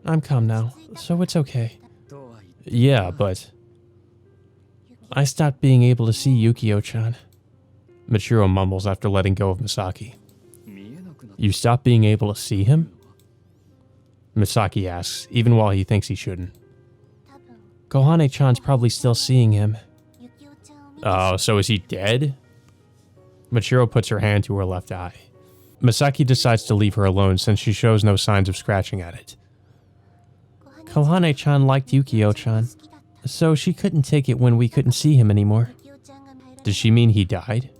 I'm calm now, so it's okay. Yeah, but... I stopped being able to see Yukio-chan. Michiru mumbles after letting go of Misaki. You stopped being able to see him? Misaki asks, even while he thinks he shouldn't. Kohane-chan's probably still seeing him. Oh, so is he dead? Michiru puts her hand to her left eye. Misaki decides to leave her alone since she shows no signs of scratching at it. Kohane-chan liked Yukio-chan, so she couldn't take it when we couldn't see him anymore. Does she mean he died?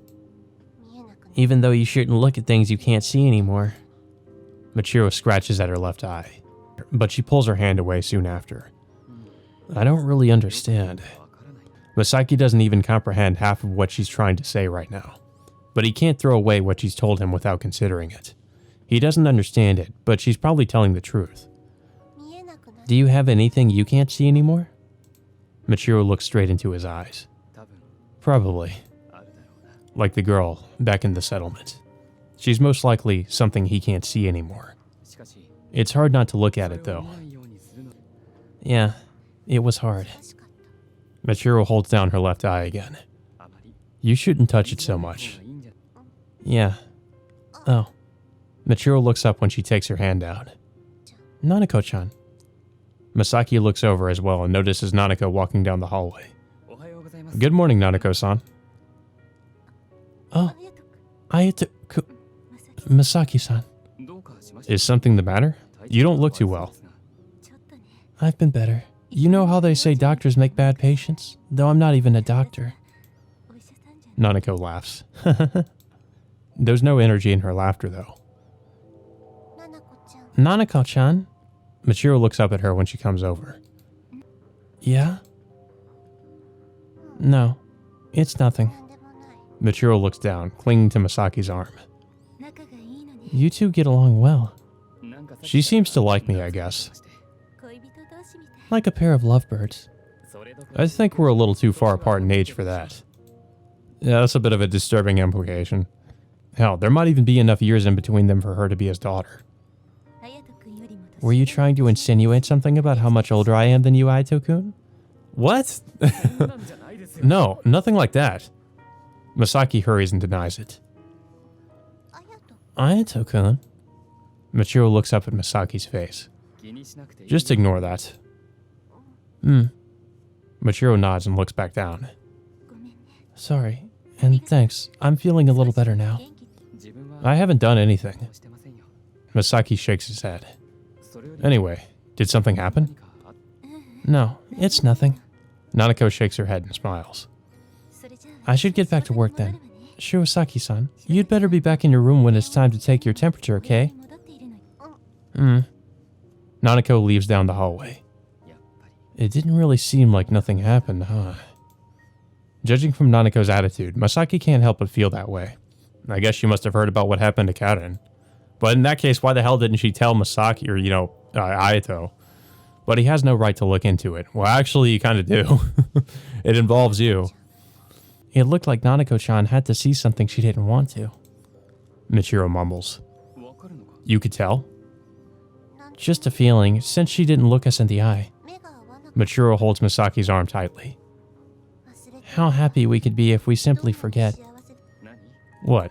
Even though you shouldn't look at things you can't see anymore. Michiru scratches at her left eye, but she pulls her hand away soon after. I don't really understand. Misaki doesn't even comprehend half of what she's trying to say right now, but he can't throw away what she's told him without considering it. He doesn't understand it, but she's probably telling the truth. Do you have anything you can't see anymore? Michiru looks straight into his eyes. Probably. Like the girl back in the settlement. She's most likely something he can't see anymore. It's hard not to look at it, though. Yeah, it was hard. Michiru holds down her left eye again. You shouldn't touch it so much. Yeah. Oh. Michiru looks up when she takes her hand out. Nanako-chan. Misaki looks over as well and notices Nanako walking down the hallway. Good morning, Nanako-san. Oh, Misaki-san. Is something the matter? You don't look too well. I've been better. You know how they say doctors make bad patients? Though I'm not even a doctor. Nanako laughs. There's no energy in her laughter, though. Nanako-chan? Michiru looks up at her when she comes over. Yeah? No, it's nothing. Michiru looks down, clinging to Misaki's arm. You two get along well. She seems to like me, I guess. Like a pair of lovebirds. I think we're a little too far apart in age for that. Yeah, that's a bit of a disturbing implication. Hell, there might even be enough years in between them for her to be his daughter. Were you trying to insinuate something about how much older I am than you, Ayato-kun? What? No, nothing like that. Misaki hurries and denies it. Ayato-kun? Michiru looks up at Misaki's face. Just ignore that. Michiru nods and looks back down. Sorry, and thanks. I'm feeling a little better now. I haven't done anything. Misaki shakes his head. Anyway, Did something happen? No, it's nothing. Nanako shakes her head and smiles. I should get back to work then. Shirosaki-san, you'd better be back in your room when it's time to take your temperature, okay? Nanako leaves down the hallway. It didn't really seem like nothing happened, huh? Judging from Nanako's attitude, Masaki can't help but feel that way. I guess she must have heard about what happened to Karen. But in that case, why the hell didn't she tell Masaki or, Ayato? But he has no right to look into it. Well, actually, you kind of do. It involves you. It looked like Nanako-chan had to see something she didn't want to. Michiro mumbles. You could tell? Just a feeling, since she didn't look us in the eye. Michiro holds Masaki's arm tightly. How happy we could be if we simply forget. What?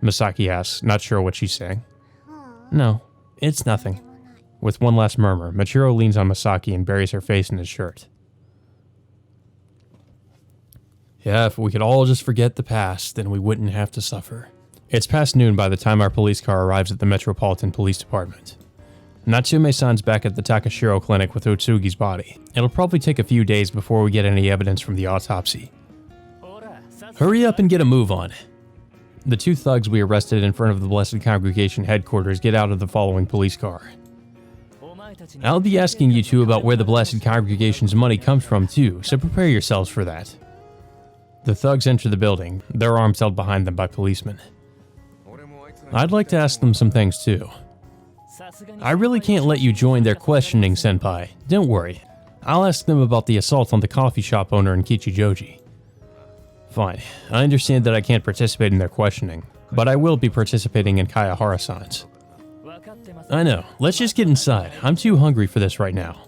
Masaki asks, not sure what she's saying. No, it's nothing. With one last murmur, Michiro leans on Masaki and buries her face in his shirt. Yeah, if we could all just forget the past, then we wouldn't have to suffer. It's past noon by the time our police car arrives at the Metropolitan Police Department. Natsume-san's back at the Takashiro clinic with Otsugi's body. It'll probably take a few days before we get any evidence from the autopsy. Hurry up and get a move on. The two thugs we arrested in front of the Blessed Congregation headquarters get out of the following police car. I'll be asking you two about where the Blessed Congregation's money comes from too, so prepare yourselves for that. The thugs enter the building, their arms held behind them by policemen. I'd like to ask them some things too. I really can't let you join their questioning, Senpai. Don't worry. I'll ask them about the assault on the coffee shop owner in Kichijoji. Fine. I understand that I can't participate in their questioning, but I will be participating in Kayahara-san's. I know. Let's just get inside. I'm too hungry for this right now.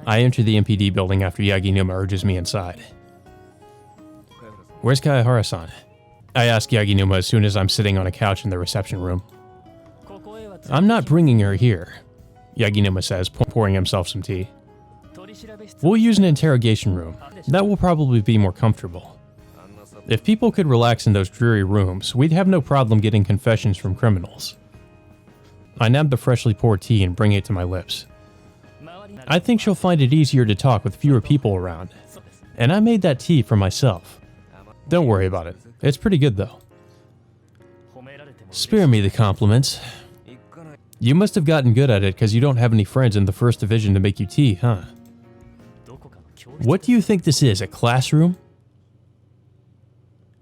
I enter the MPD building after Yaginuma urges me inside. Where's Kayahara-san? I ask Yaginuma as soon as I'm sitting on a couch in the reception room. I'm not bringing her here, Yaginuma says, pouring himself some tea. We'll use an interrogation room. That will probably be more comfortable. If people could relax in those dreary rooms, we'd have no problem getting confessions from criminals. I nab the freshly poured tea and bring it to my lips. I think she'll find it easier to talk with fewer people around. And I made that tea for myself. Don't worry about it. It's pretty good though. Spare me the compliments. You must have gotten good at it because you don't have any friends in the first division to make you tea, huh? What do you think this is, a classroom?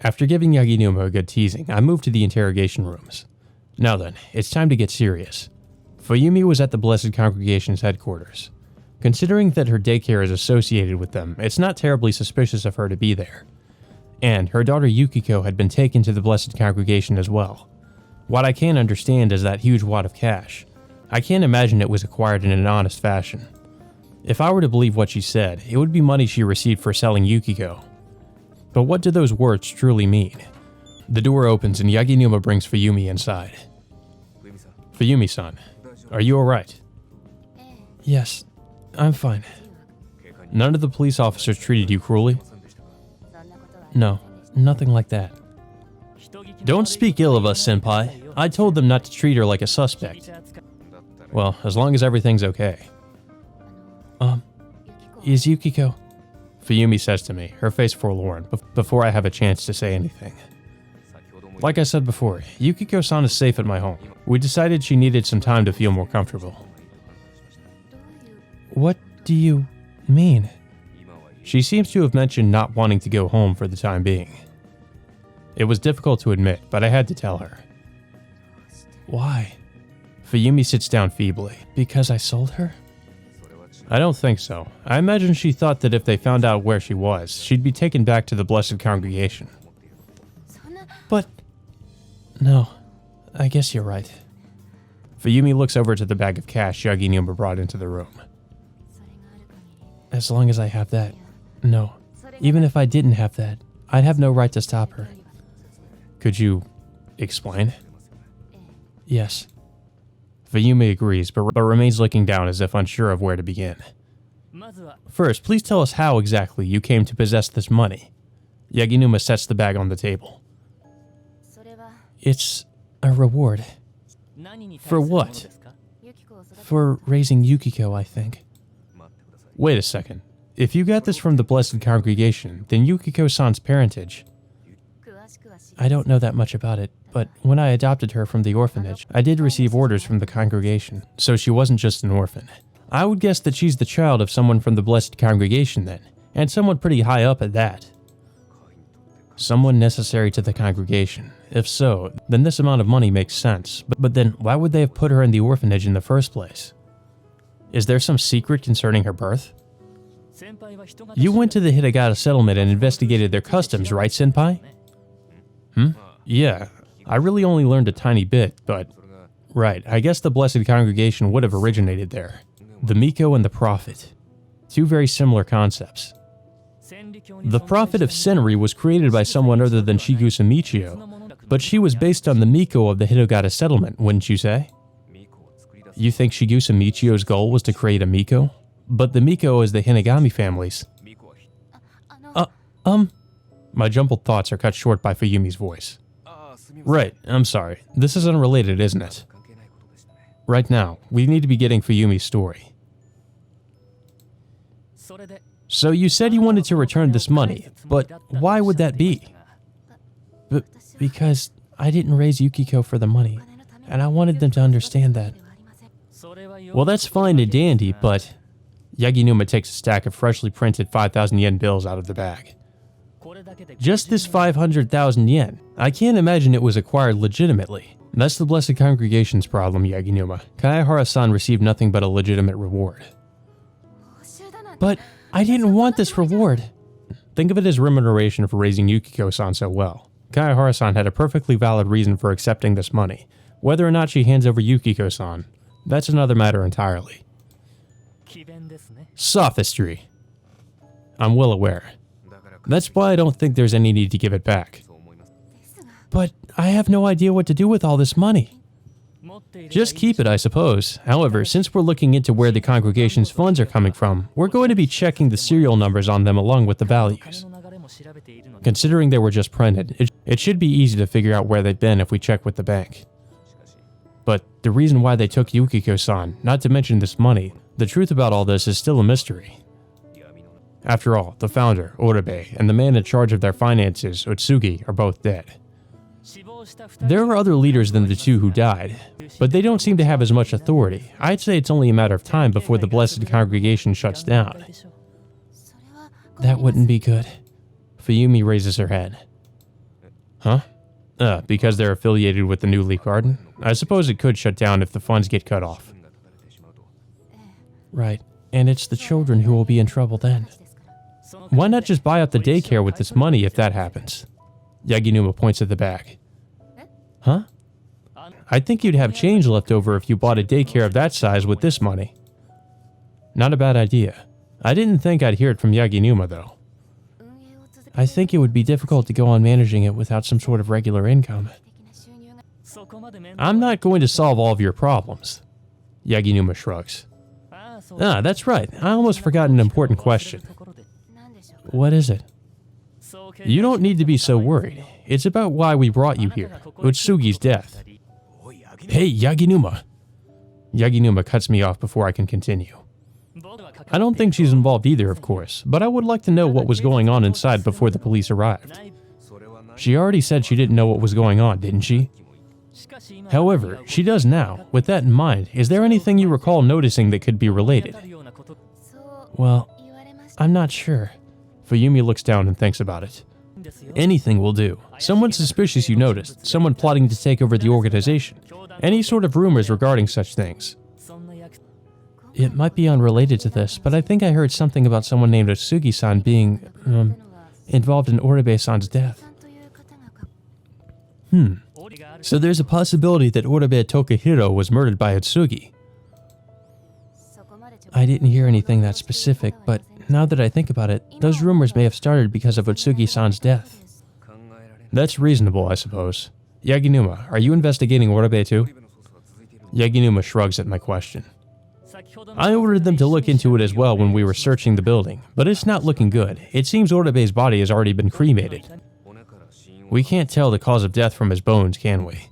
After giving Yaginuma a good teasing, I moved to the interrogation rooms. Now then, it's time to get serious. Fuyumi was at the Blessed Congregation's headquarters. Considering that her daycare is associated with them, it's not terribly suspicious of her to be there. And her daughter Yukiko had been taken to the Blessed Congregation as well. What I can't understand is that huge wad of cash. I can't imagine it was acquired in an honest fashion. If I were to believe what she said, it would be money she received for selling Yukiko. But what do those words truly mean? The door opens and Yaginuma brings Fuyumi inside. Fuyumi-san, are you alright? Yes, I'm fine. None of the police officers treated you cruelly? No, nothing like that. Don't speak ill of us, Senpai. I told them not to treat her like a suspect. Well, as long as everything's okay. Is Yukiko? Fuyumi says to me, her face forlorn, before I have a chance to say anything. Like I said before, Yukiko-san is safe at my home. We decided she needed some time to feel more comfortable. What do you mean? She seems to have mentioned not wanting to go home for the time being. It was difficult to admit, but I had to tell her. Why? Fuyumi sits down feebly. Because I sold her? I don't think so. I imagine she thought that if they found out where she was, she'd be taken back to the Blessed Congregation. But... no, I guess you're right. Fuyumi looks over to the bag of cash Yaginuma brought into the room. As long as I have that, no. Even if I didn't have that, I'd have no right to stop her. Could you explain? Yes. Fuyumi agrees, but remains looking down as if unsure of where to begin. First, please tell us how exactly you came to possess this money. Yaginuma sets the bag on the table. It's a reward. For what? For raising Yukiko, I think. Wait a second. If you got this from the Blessed Congregation, then Yukiko-san's parentage... I don't know that much about it, but when I adopted her from the orphanage, I did receive orders from the congregation, so she wasn't just an orphan. I would guess that she's the child of someone from the Blessed Congregation then, and someone pretty high up at that. Someone necessary to the congregation. If so, then this amount of money makes sense, but then why would they have put her in the orphanage in the first place? Is there some secret concerning her birth? You went to the Hitagata settlement and investigated their customs, right, Senpai? Yeah, I really only learned a tiny bit, but... Right, I guess the Blessed Congregation would have originated there. The Miko and the Prophet. Two very similar concepts. The Prophet of Senri was created by someone other than Shigusa Michio, but she was based on the Miko of the Hitagata settlement, wouldn't you say? You think Shigusa Michio's goal was to create a Miko? But the Miko is the Hinagami families. My jumbled thoughts are cut short by Fuyumi's voice. Right, I'm sorry. This is unrelated, isn't it? Right now, we need to be getting Fuyumi's story. So you said you wanted to return this money, but why would that be? Because I didn't raise Yukiko for the money, and I wanted them to understand that. Well, that's fine and dandy, but... Yaginuma takes a stack of freshly printed 5,000 yen bills out of the bag. Just this 500,000 yen. I can't imagine it was acquired legitimately. That's the Blessed Congregation's problem, Yaginuma. Kaihara-san received nothing but a legitimate reward. But I didn't want this reward. Think of it as remuneration for raising Yukiko-san so well. Kaihara-san had a perfectly valid reason for accepting this money. Whether or not she hands over Yukiko-san, that's another matter entirely. Sophistry. I'm well aware. That's why I don't think there's any need to give it back. But I have no idea what to do with all this money. Just keep it, I suppose. However, since we're looking into where the congregation's funds are coming from, we're going to be checking the serial numbers on them along with the values. Considering they were just printed, it should be easy to figure out where they've been if we check with the bank. But the reason why they took Yukiko-san, not to mention this money, the truth about all this is still a mystery. After all, the founder, Orabe, and the man in charge of their finances, Otsugi, are both dead. There are other leaders than the two who died, but they don't seem to have as much authority. I'd say it's only a matter of time before the Blessed Congregation shuts down. That wouldn't be good. Fuyumi raises her head. Huh? Because they're affiliated with the New Leaf Garden? I suppose it could shut down if the funds get cut off. Right, and it's the children who will be in trouble then. Why not just buy up the daycare with this money if that happens? Yaginuma points at the bag. Huh? I think you'd have change left over if you bought a daycare of that size with this money. Not a bad idea. I didn't think I'd hear it from Yaginuma, though. I think it would be difficult to go on managing it without some sort of regular income. I'm not going to solve all of your problems. Yaginuma shrugs. That's right. I almost forgot an important question. What is it? You don't need to be so worried. It's about why we brought you here. Utsugi's death. Hey, Yaginuma. Yaginuma cuts me off before I can continue. I don't think she's involved either, of course, but I would like to know what was going on inside before the police arrived. She already said she didn't know what was going on, didn't she? However, she does now. With that in mind, is there anything you recall noticing that could be related? Well, I'm not sure. Fuyumi looks down and thinks about it. Anything will do. Someone suspicious you noticed, someone plotting to take over the organization, any sort of rumors regarding such things. It might be unrelated to this, but I think I heard something about someone named Otsugi-san being, involved in Orabe-san's death. So there's a possibility that Orabe Tokahiro was murdered by Otsugi. I didn't hear anything that specific, but now that I think about it, those rumors may have started because of Otsugi-san's death. That's reasonable, I suppose. Yaginuma, are you investigating Orabe too? Yaginuma shrugs at my question. I ordered them to look into it as well when we were searching the building, but it's not looking good. It seems Orabe's body has already been cremated. We can't tell the cause of death from his bones, can we?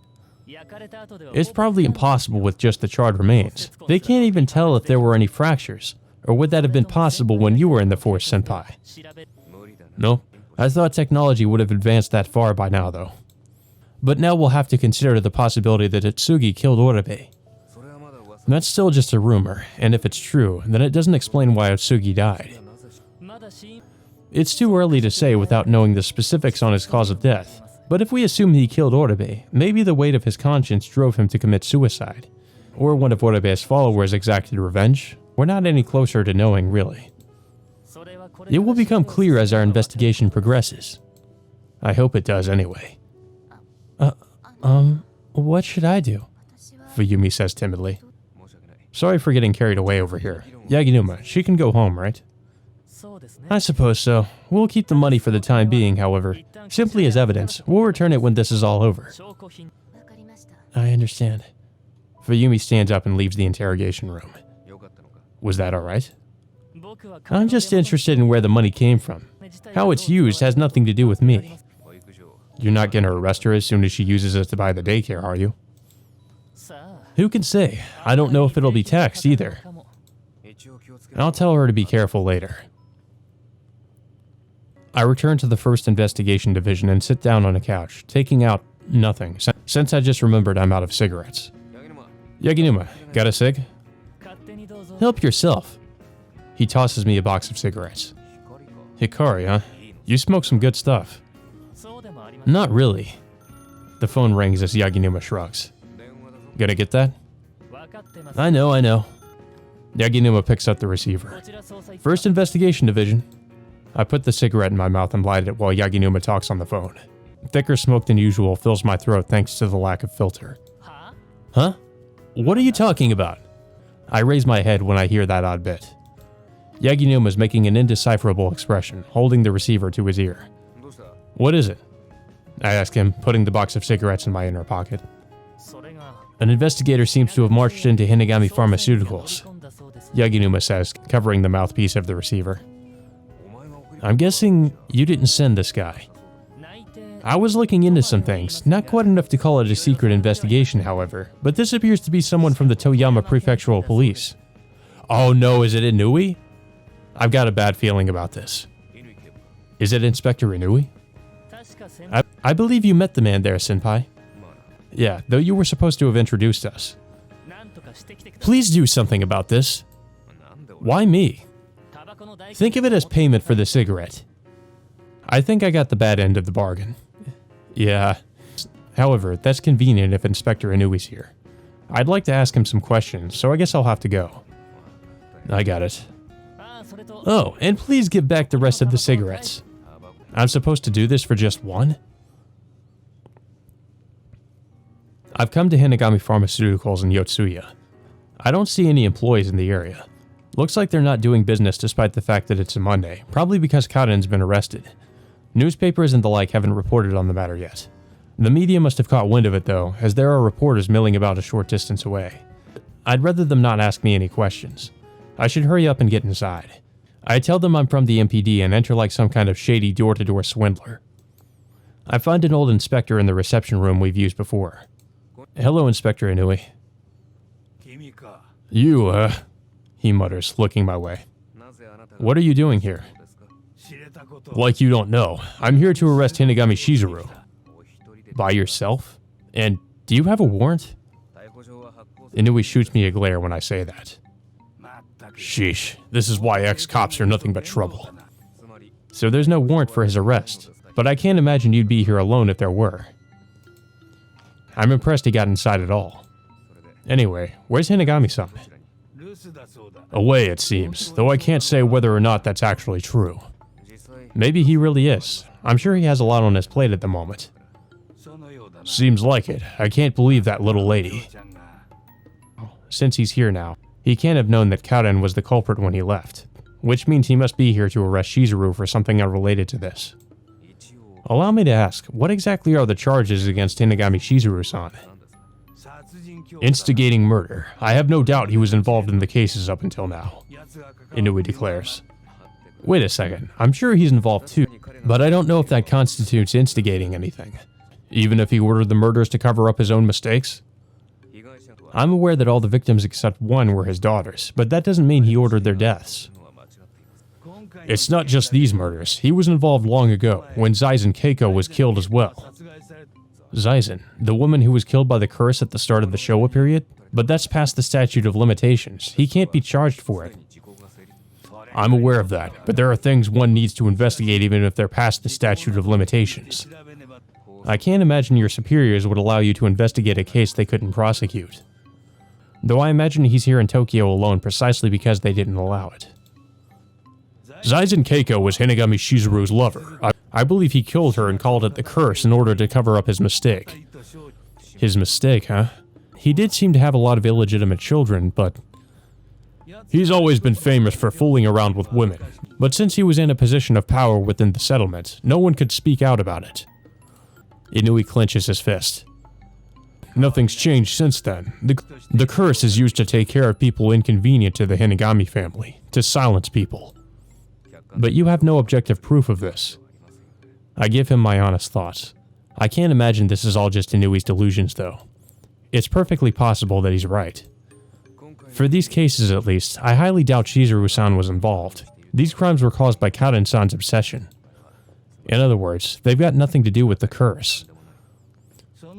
It's probably impossible with just the charred remains. They can't even tell if there were any fractures. Or would that have been possible when you were in the force, Senpai? No? I thought technology would have advanced that far by now, though. But now we'll have to consider the possibility that Itsugi killed Orabe. That's still just a rumor, and if it's true, then it doesn't explain why Itsugi died. It's too early to say without knowing the specifics on his cause of death, but if we assume he killed Orabe, maybe the weight of his conscience drove him to commit suicide. Or one of Orabe's followers exacted revenge. We're not any closer to knowing, really. It will become clear as our investigation progresses. I hope it does anyway. What should I do? Fuyumi says timidly. Sorry for getting carried away over here. Yaginuma, she can go home, right? I suppose so. We'll keep the money for the time being, however. Simply as evidence. We'll return it when this is all over. I understand. Fuyumi stands up and leaves the interrogation room. Was that alright? I'm just interested in where the money came from. How it's used has nothing to do with me. You're not gonna arrest her as soon as she uses it to buy the daycare, are you? Who can say? I don't know if it'll be taxed either. I'll tell her to be careful later. I return to the first investigation division and sit down on a couch, taking out nothing, since I just remembered I'm out of cigarettes. Yaginuma, got a cig? Help yourself. He tosses me a box of cigarettes. Hikari, huh? You smoke some good stuff. Not really. The phone rings as Yaginuma shrugs. Gonna get that? I know. Yaginuma picks up the receiver. First investigation division. I put the cigarette in my mouth and light it while Yaginuma talks on the phone. Thicker smoke than usual fills my throat thanks to the lack of filter. Huh? What are you talking about? I raise my head when I hear that odd bit. Yaginuma is making an indecipherable expression, holding the receiver to his ear. What is it? I ask him, putting the box of cigarettes in my inner pocket. An investigator seems to have marched into Hinagami Pharmaceuticals, Yaginuma says, covering the mouthpiece of the receiver. I'm guessing you didn't send this guy. I was looking into some things, not quite enough to call it a secret investigation, however, but this appears to be someone from the Toyama Prefectural Police. Oh no, is it Inui? I've got a bad feeling about this. Is it Inspector Inui? I believe you met the man there, Senpai. Yeah, though you were supposed to have introduced us. Please do something about this. Why me? Think of it as payment for the cigarette. I think I got the bad end of the bargain. Yeah. However, that's convenient if Inspector Inui's here. I'd like to ask him some questions, so I guess I'll have to go. I got it. Oh, and please give back the rest of the cigarettes. I'm supposed to do this for just one? I've come to Hinagami Pharmaceuticals in Yotsuya. I don't see any employees in the area. Looks like they're not doing business despite the fact that it's a Monday, probably because Karen's been arrested. Newspapers and the like haven't reported on the matter yet. The media must have caught wind of it though, as there are reporters milling about a short distance away. I'd rather them not ask me any questions. I should hurry up and get inside. I tell them I'm from the MPD and enter like some kind of shady door-to-door swindler. I find an old inspector in the reception room we've used before. Hello, Inspector Inui. You, he mutters, looking my way. What are you doing here? Like you don't know, I'm here to arrest Hinagami Shizuru. By yourself? And do you have a warrant? Inui shoots me a glare when I say that. Sheesh, this is why ex-cops are nothing but trouble. So there's no warrant for his arrest, but I can't imagine you'd be here alone if there were. I'm impressed he got inside at all. Anyway, where's Hinagami-san? Away, it seems, though I can't say whether or not that's actually true. Maybe he really is. I'm sure he has a lot on his plate at the moment. Seems like it. I can't believe that little lady. Since he's here now, he can't have known that Karen was the culprit when he left, which means he must be here to arrest Shizuru for something unrelated to this. Allow me to ask, what exactly are the charges against Hinagami Shizuru-san? Instigating murder. I have no doubt he was involved in the cases up until now, Inui declares. Wait a second, I'm sure he's involved too, but I don't know if that constitutes instigating anything. Even if he ordered the murders to cover up his own mistakes? I'm aware that all the victims except one were his daughters, but that doesn't mean he ordered their deaths. It's not just these murders. He was involved long ago, when Zaizen Keiko was killed as well. Zaizen, the woman who was killed by the curse at the start of the Showa period? But that's past the statute of limitations. He can't be charged for it. I'm aware of that, but there are things one needs to investigate even if they're past the statute of limitations. I can't imagine your superiors would allow you to investigate a case they couldn't prosecute. Though I imagine he's here in Tokyo alone precisely because they didn't allow it. Zaizen Keiko was Hinagami Shizuru's lover. I believe he killed her and called it the curse in order to cover up his mistake. His mistake, huh? He did seem to have a lot of illegitimate children, but he's always been famous for fooling around with women. But since he was in a position of power within the settlement, no one could speak out about it. Inui clenches his fist. Nothing's changed since then. The curse is used to take care of people inconvenient to the Hinagami family, to silence people. But you have no objective proof of this. I give him my honest thoughts. I can't imagine this is all just Inui's delusions, though. It's perfectly possible that he's right. For these cases, at least, I highly doubt Shizuru-san was involved. These crimes were caused by Karen-san's obsession. In other words, they've got nothing to do with the curse.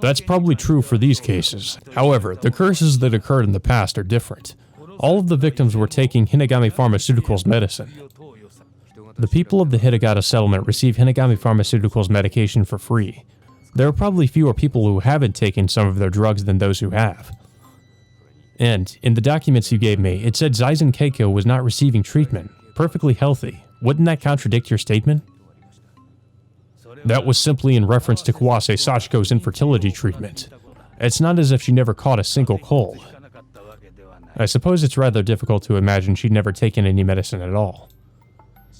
That's probably true for these cases. However, the curses that occurred in the past are different. All of the victims were taking Hinagami Pharmaceuticals medicine. The people of the Hitagata settlement receive Hinagami Pharmaceuticals medication for free. There are probably fewer people who haven't taken some of their drugs than those who have. And, in the documents you gave me, it said Zaizen Keiko was not receiving treatment, perfectly healthy. Wouldn't that contradict your statement? That was simply in reference to Kawase Sachiko's infertility treatment. It's not as if she never caught a single cold. I suppose it's rather difficult to imagine she'd never taken any medicine at all.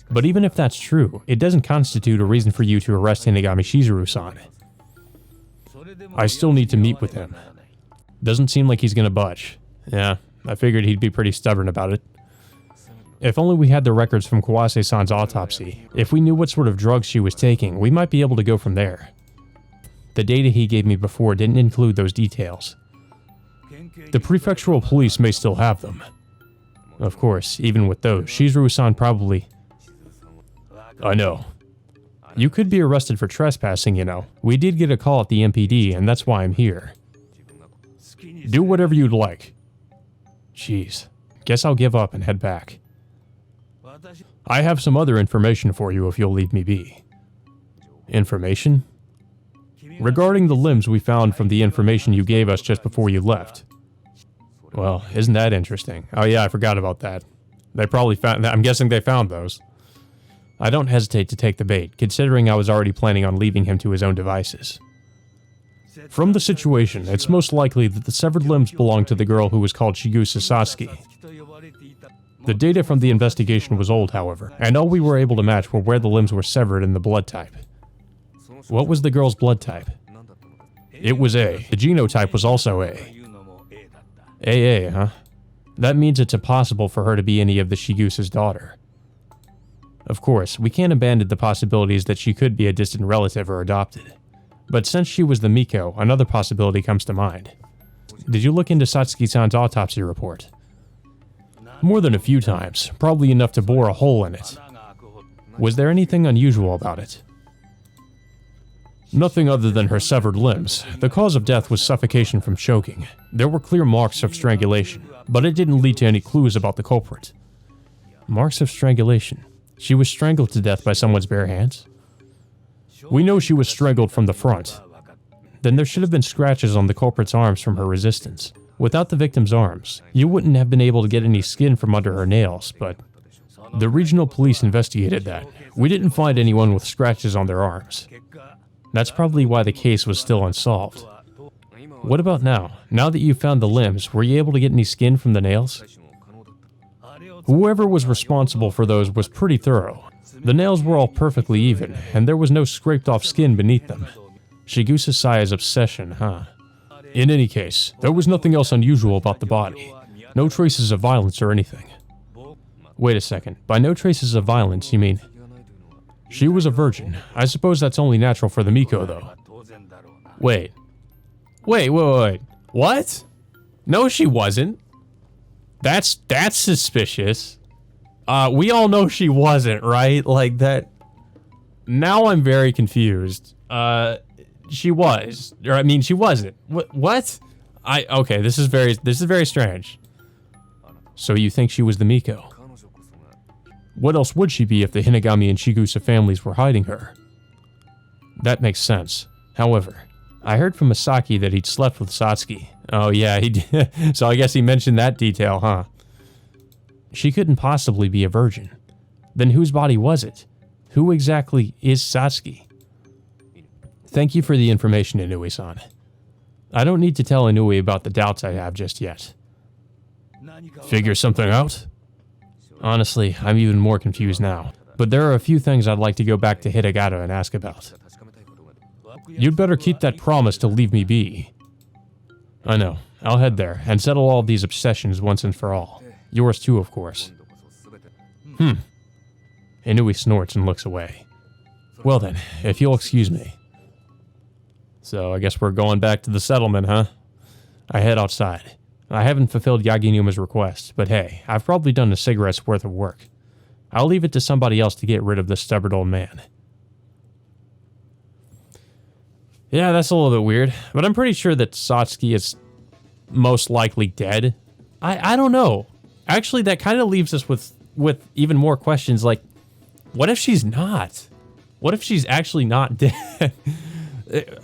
But even if that's true, it doesn't constitute a reason for you to arrest Hinagami Shizuru-san. I still need to meet with him. Doesn't seem like he's gonna budge. Yeah, I figured he'd be pretty stubborn about it. If only we had the records from Kawase-san's autopsy. If we knew what sort of drugs she was taking, we might be able to go from there. The data he gave me before didn't include those details. The prefectural police may still have them. Of course, even with those, Shizuru-san probably... I know. You could be arrested for trespassing, you know. We did get a call at the MPD, and that's why I'm here. Do whatever you'd like. Jeez. Guess I'll give up and head back. I have some other information for you if you'll leave me be. Information? Regarding the limbs we found from the information you gave us just before you left. Well, isn't that interesting? Oh yeah, I forgot about that. They probably found... I'm guessing they found those. I don't hesitate to take the bait, considering I was already planning on leaving him to his own devices. From the situation, it's most likely that the severed limbs belong to the girl who was called Shigusa Satsuki. The data from the investigation was old, however, and all we were able to match were where the limbs were severed and the blood type. What was the girl's blood type? It was A. The genotype was also A. AA, huh? That means it's impossible for her to be any of the Shigusa's daughter. Of course, we can't abandon the possibilities that she could be a distant relative or adopted. But since she was the Miko, another possibility comes to mind. Did you look into Satsuki-san's autopsy report? More than a few times, probably enough to bore a hole in it. Was there anything unusual about it? Nothing other than her severed limbs. The cause of death was suffocation from choking. There were clear marks of strangulation, but it didn't lead to any clues about the culprit. Marks of strangulation. She was strangled to death by someone's bare hands? We know she was strangled from the front. Then there should have been scratches on the culprit's arms from her resistance. Without the victim's arms, you wouldn't have been able to get any skin from under her nails, but the regional police investigated that. We didn't find anyone with scratches on their arms. That's probably why the case was still unsolved. What about now? Now that you've found the limbs, were you able to get any skin from the nails? Whoever was responsible for those was pretty thorough. The nails were all perfectly even, and there was no scraped off skin beneath them. Shigusa Saya's obsession, huh? In any case, there was nothing else unusual about the body. No traces of violence or anything. Wait a second, by no traces of violence, you mean... She was a virgin. I suppose that's only natural for the Miko, though. Wait. Wait. What? No, she wasn't. That's suspicious. We all know she wasn't, right? Like that. Now I'm very confused. She was, or I mean, she wasn't. What? Okay, this is very strange. So you think she was the Miko? What else would she be if the Hinagami and Chigusa families were hiding her? That makes sense. However, I heard from Masaki that he'd slept with Satsuki. Oh yeah, he did. So I guess he mentioned that detail, huh? She couldn't possibly be a virgin. Then whose body was it? Who exactly is Satsuki? Thank you for the information, Inui-san. I don't need to tell Inui about the doubts I have just yet. Figure something out? Honestly, I'm even more confused now. But there are a few things I'd like to go back to Hidegata and ask about. You'd better keep that promise to leave me be. I know. I'll head there and settle all of these obsessions once and for all. Yours too, of course. Inui snorts and looks away. Well then, if you'll excuse me. So I guess we're going back to the settlement, huh? I head outside. I haven't fulfilled Yaginuma's request, but hey, I've probably done a cigarette's worth of work. I'll leave it to somebody else to get rid of this stubborn old man. Yeah, that's a little bit weird, but I'm pretty sure that Satsuki is most likely dead. I don't know. Actually, that kind of leaves us with even more questions, like, what if she's not? What if she's actually not dead?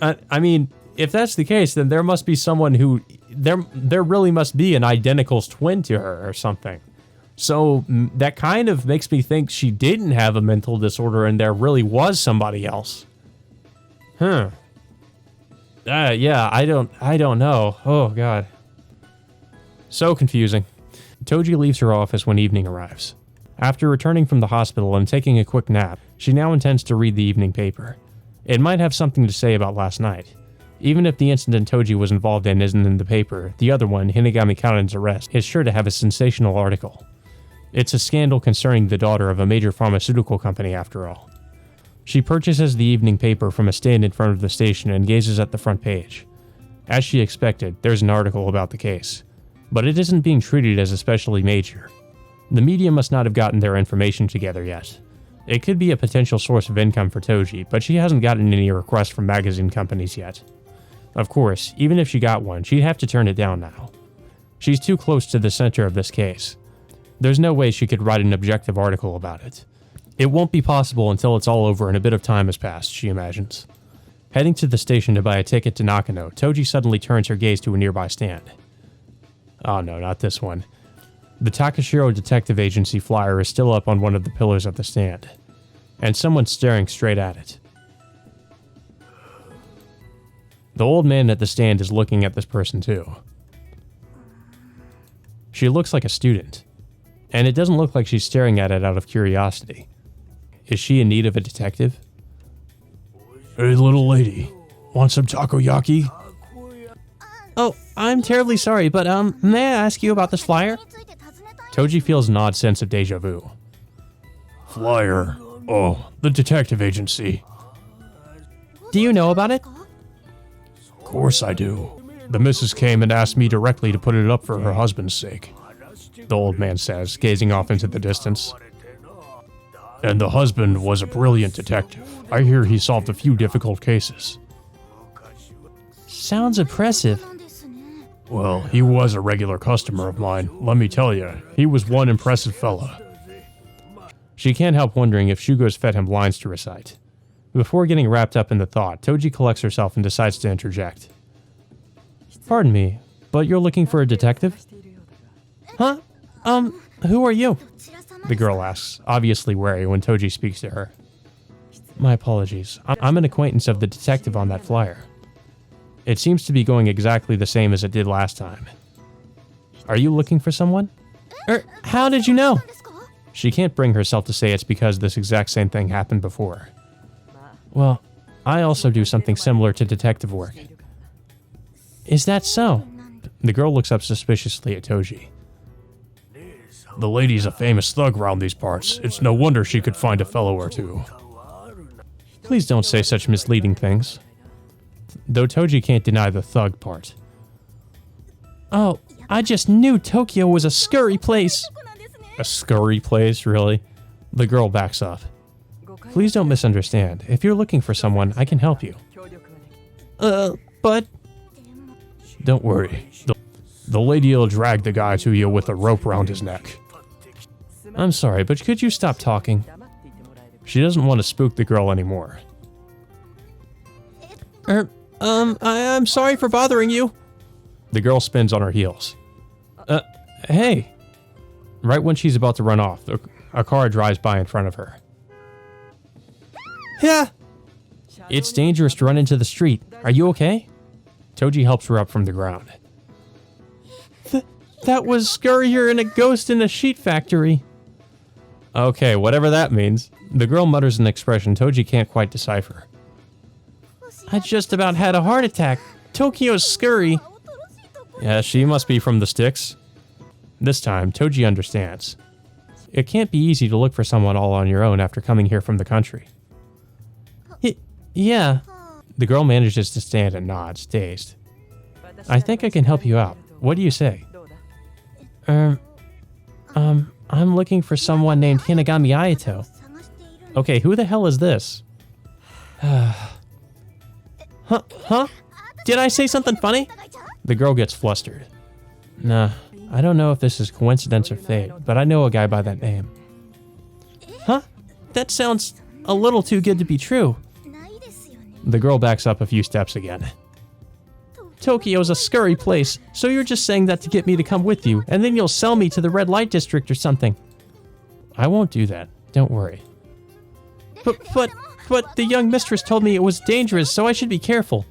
I mean, if that's the case, then there must be someone who... There really must be an identical twin to her or something. So that kind of makes me think she didn't have a mental disorder and there really was somebody else. Yeah, I don't know. Oh, God. So confusing. Toji leaves her office when evening arrives. After returning from the hospital and taking a quick nap, she now intends to read the evening paper. It might have something to say about last night. Even if the incident Toji was involved in isn't in the paper, the other one, Hinagami Kanen's arrest, is sure to have a sensational article. It's a scandal concerning the daughter of a major pharmaceutical company, after all. She purchases the evening paper from a stand in front of the station and gazes at the front page. As she expected, there's an article about the case. But it isn't being treated as especially major. The media must not have gotten their information together yet. It could be a potential source of income for Toji, but she hasn't gotten any requests from magazine companies yet. Of course, even if she got one, she'd have to turn it down now. She's too close to the center of this case. There's no way she could write an objective article about it. It won't be possible until it's all over and a bit of time has passed, she imagines. Heading to the station to buy a ticket to Nakano, Toji suddenly turns her gaze to a nearby stand. Oh no, not this one. The Takashiro Detective Agency flyer is still up on one of the pillars of the stand, and someone's staring straight at it. The old man at the stand is looking at this person too. She looks like a student, and it doesn't look like she's staring at it out of curiosity. Is she in need of a detective? Hey little lady, want some takoyaki? Oh, I'm terribly sorry, but may I ask you about this flyer? Toji feels an odd sense of deja vu. Flyer? Oh, the detective agency. Do you know about it? Of course I do. The missus came and asked me directly to put it up for her husband's sake, the old man says, gazing off into the distance. And the husband was a brilliant detective. I hear he solved a few difficult cases. Sounds impressive. Well, he was a regular customer of mine. Let me tell you, he was one impressive fella. She can't help wondering if Shugo's fed him lines to recite. Before getting wrapped up in the thought, Toji collects herself and decides to interject. Pardon me, but you're looking for a detective? Huh? Who are you? The girl asks, obviously wary when Toji speaks to her. My apologies. I'm an acquaintance of the detective on that flyer. It seems to be going exactly the same as it did last time. Are you looking for someone? How did you know? She can't bring herself to say it's because this exact same thing happened before. Well, I also do something similar to detective work. Is that so? The girl looks up suspiciously at Toji. The lady's a famous thug round these parts. It's no wonder she could find a fellow or two. Please don't say such misleading things. though Toji can't deny the thug part. Oh, I just knew Tokyo was a scurry place. A scurry place, really? The girl backs up. Please don't misunderstand. If you're looking for someone, I can help you. But... Don't worry. The lady'll drag the guy to you with a rope around his neck. I'm sorry, but could you stop talking? She doesn't want to spook the girl anymore. I'm sorry for bothering you. The girl spins on her heels. Hey. Right when she's about to run off, a car drives by in front of her. Yeah. It's dangerous to run into the street. Are you okay? Toji helps her up from the ground. That was scurrier than a ghost in a sheet factory. Okay, whatever that means. The girl mutters an expression Toji can't quite decipher. I just about had a heart attack. Tokyo's scurry. Yeah, she must be from the sticks. This time, Toji understands. It can't be easy to look for someone all on your own after coming here from the country. Yeah. The girl manages to stand and nods, dazed. I think I can help you out. What do you say? I'm looking for someone named Hinagami Ayato. Okay, who the hell is this? Huh? Did I say something funny? The girl gets flustered. Nah, I don't know if this is coincidence or fate, but I know a guy by that name. Huh? That sounds a little too good to be true. The girl backs up a few steps again. Tokyo's a scurry place, so you're just saying that to get me to come with you, and then you'll sell me to the red light district or something. I won't do that. Don't worry. But the young mistress told me it was dangerous, so I should be careful.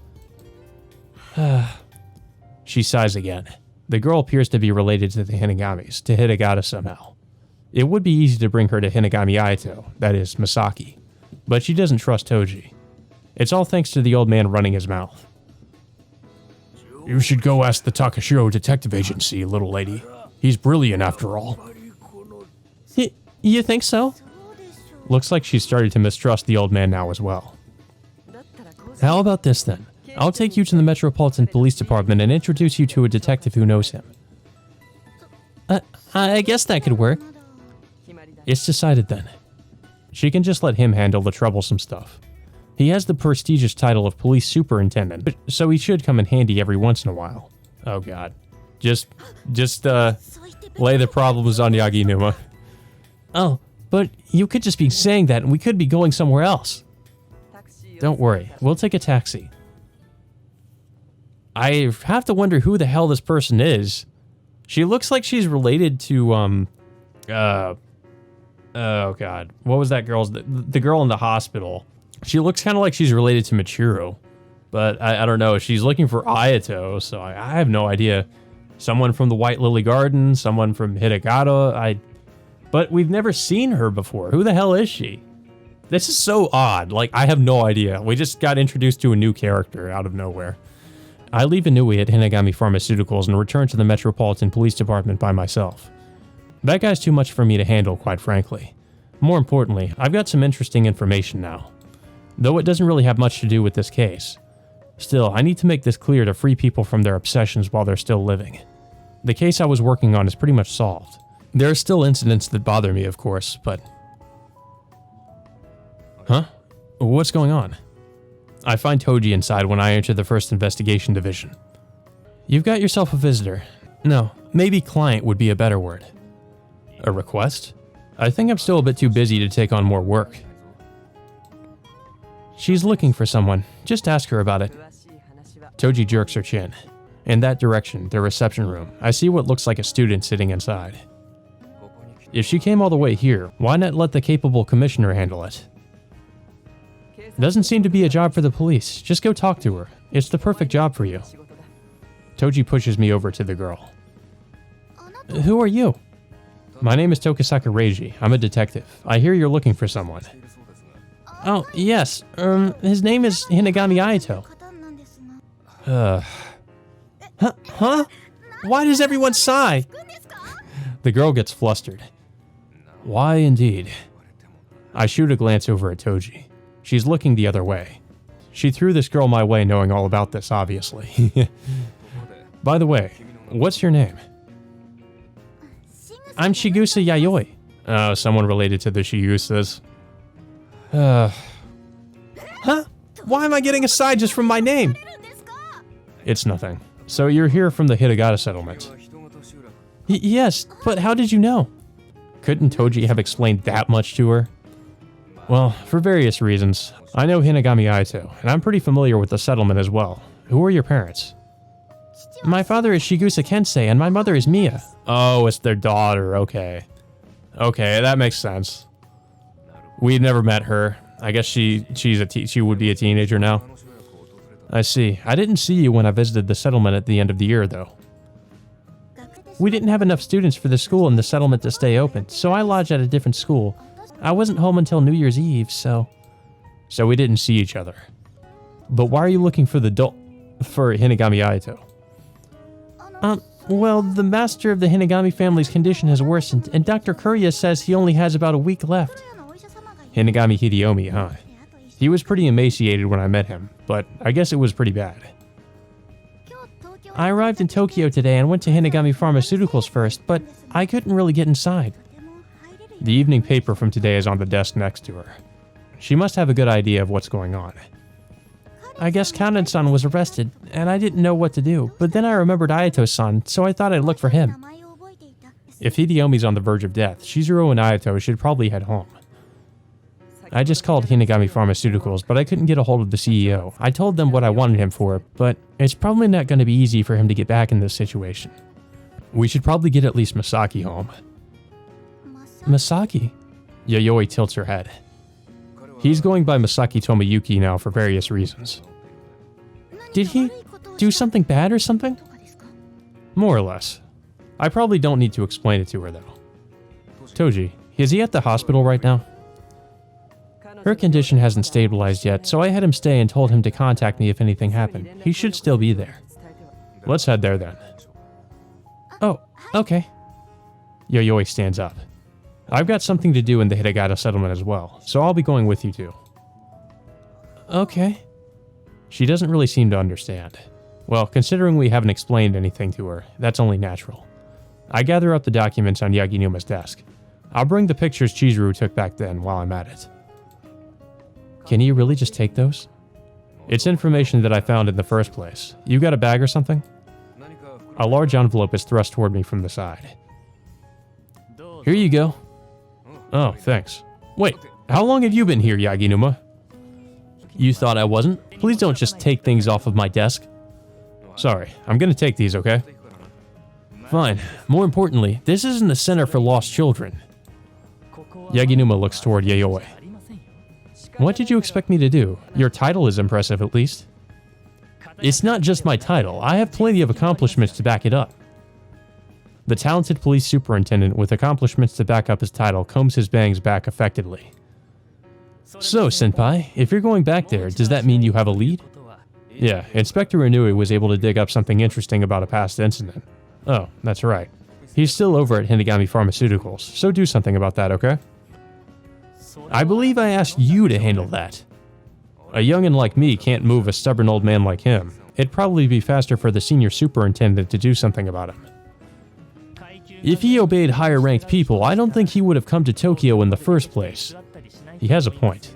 She sighs again. The girl appears to be related to the Hinagamis, to Hitagata somehow. It would be easy to bring her to Hinagami Ayato, that is, Masaki, but she doesn't trust Toji. It's all thanks to the old man running his mouth. You should go ask the Takashiro Detective Agency, little lady. He's brilliant after all. You think so? Looks like she's started to mistrust the old man now as well. How about this then? I'll take you to the Metropolitan Police Department and introduce you to a detective who knows him. I guess that could work. It's decided then. She can just let him handle the troublesome stuff. He has the prestigious title of police superintendent, so he should come in handy every once in a while. Oh god. Just lay the problems on Yaginuma. Oh, but you could just be saying that and we could be going somewhere else. Don't worry, we'll take a taxi. I have to wonder who the hell this person is. She looks like she's related to, oh god. What was that girl's, the girl in the hospital. She looks kind of like she's related to Michiru, but I don't know. She's looking for Ayato, so I have no idea. Someone from the White Lily Garden, someone from Hitagata, but we've never seen her before. Who the hell is she? This is so odd. Like, I have no idea. We just got introduced to a new character out of nowhere. I leave Inui at Hinagami Pharmaceuticals and return to the Metropolitan Police Department by myself. That guy's too much for me to handle, quite frankly. More importantly, I've got some interesting information now. Though it doesn't really have much to do with this case. Still, I need to make this clear to free people from their obsessions while they're still living. The case I was working on is pretty much solved. There are still incidents that bother me, of course, but... Huh? What's going on? I find Toji inside when I enter the first investigation division. You've got yourself a visitor. No, maybe client would be a better word. A request? I think I'm still a bit too busy to take on more work. She's looking for someone. Just ask her about it. Toji jerks her chin. In that direction, the reception room, I see what looks like a student sitting inside. If she came all the way here, why not let the capable commissioner handle it? Doesn't seem to be a job for the police. Just go talk to her. It's the perfect job for you. Toji pushes me over to the girl. Who are you? My name is Tokisaka Reiji. I'm a detective. I hear you're looking for someone. Oh, yes. His name is Hinagami Ayato. Huh? Why does everyone sigh? The girl gets flustered. Why indeed? I shoot a glance over at Toji. She's looking the other way. She threw this girl my way knowing all about this, obviously. By the way, what's your name? I'm Shigusa Yayoi. Oh, someone related to the Shigusas. Huh? Why am I getting a side just from my name? It's nothing. So you're here from the Hidegata settlement? Yes, but how did you know? Couldn't Toji have explained that much to her? Well, for various reasons. I know Hinagami Aito, and I'm pretty familiar with the settlement as well. Who are your parents? My father is Shigusa Kensei, and my mother is Mia. Oh, it's their daughter, okay. Okay, that makes sense. We've never met her. I guess she would be a teenager now. I see. I didn't see you when I visited the settlement at the end of the year, though. We didn't have enough students for the school in the settlement to stay open, so I lodged at a different school. I wasn't home until New Year's Eve, so we didn't see each other. But why are you looking for for Hinagami Aito? Well, the master of the Hinagami family's condition has worsened, and Dr. Kuria says he only has about a week left. Hinagami Hideyomi, huh? He was pretty emaciated when I met him, but I guess it was pretty bad. I arrived in Tokyo today and went to Hinagami Pharmaceuticals first, but I couldn't really get inside. The evening paper from today is on the desk next to her. She must have a good idea of what's going on. I guess Kanen-san was arrested, and I didn't know what to do, but then I remembered Aito-san, so I thought I'd look for him. If Hideyomi's on the verge of death, Shizuru and Aito should probably head home. I just called Hinagami Pharmaceuticals, but I couldn't get a hold of the CEO. I told them what I wanted him for, but it's probably not going to be easy for him to get back in this situation. We should probably get at least Masaki home. Masaki? Yayoi tilts her head. He's going by Masaki Tomoyuki now for various reasons. Did he do something bad or something? More or less. I probably don't need to explain it to her though. Toji, is he at the hospital right now? Her condition hasn't stabilized yet, so I had him stay and told him to contact me if anything happened. He should still be there. Let's head there then. Oh, okay. Yayoi stands up. I've got something to do in the Hidegata settlement as well, so I'll be going with you too. Okay. She doesn't really seem to understand. Well, considering we haven't explained anything to her, that's only natural. I gather up the documents on Yaginuma's desk. I'll bring the pictures Chizuru took back then while I'm at it. Can you really just take those? It's information that I found in the first place. You got a bag or something? A large envelope is thrust toward me from the side. Here you go. Oh, thanks. Wait, how long have you been here, Yaginuma? You thought I wasn't? Please don't just take things off of my desk. Sorry, I'm gonna take these, okay? Fine. More importantly, this isn't a center for lost children. Yaginuma looks toward Yayoi. What did you expect me to do? Your title is impressive, at least. It's not just my title. I have plenty of accomplishments to back it up. The talented police superintendent with accomplishments to back up his title combs his bangs back affectedly. So, Senpai, if you're going back there, does that mean you have a lead? Yeah, Inspector Inui was able to dig up something interesting about a past incident. Oh, that's right. He's still over at Hinagami Pharmaceuticals, so do something about that, okay? I believe I asked you to handle that. A youngin' like me can't move a stubborn old man like him. It'd probably be faster for the senior superintendent to do something about him. If he obeyed higher-ranked people, I don't think he would have come to Tokyo in the first place. He has a point.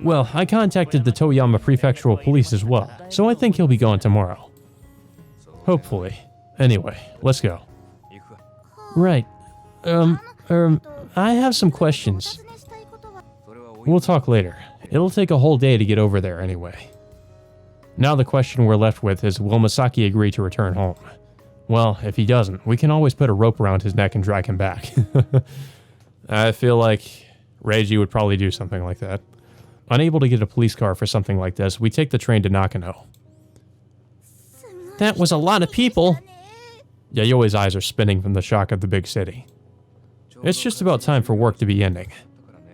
Well, I contacted the Toyama Prefectural Police as well, so I think he'll be going tomorrow. Hopefully. Anyway, let's go. Right. I have some questions. We'll talk later. It'll take a whole day to get over there anyway. Now the question we're left with is, will Masaki agree to return home? Well, if he doesn't, we can always put a rope around his neck and drag him back. I feel like Reiji would probably do something like that. Unable to get a police car for something like this, we take the train to Nakano. That was a lot of people! Yayoi's eyes are spinning from the shock of the big city. It's just about time for work to be ending.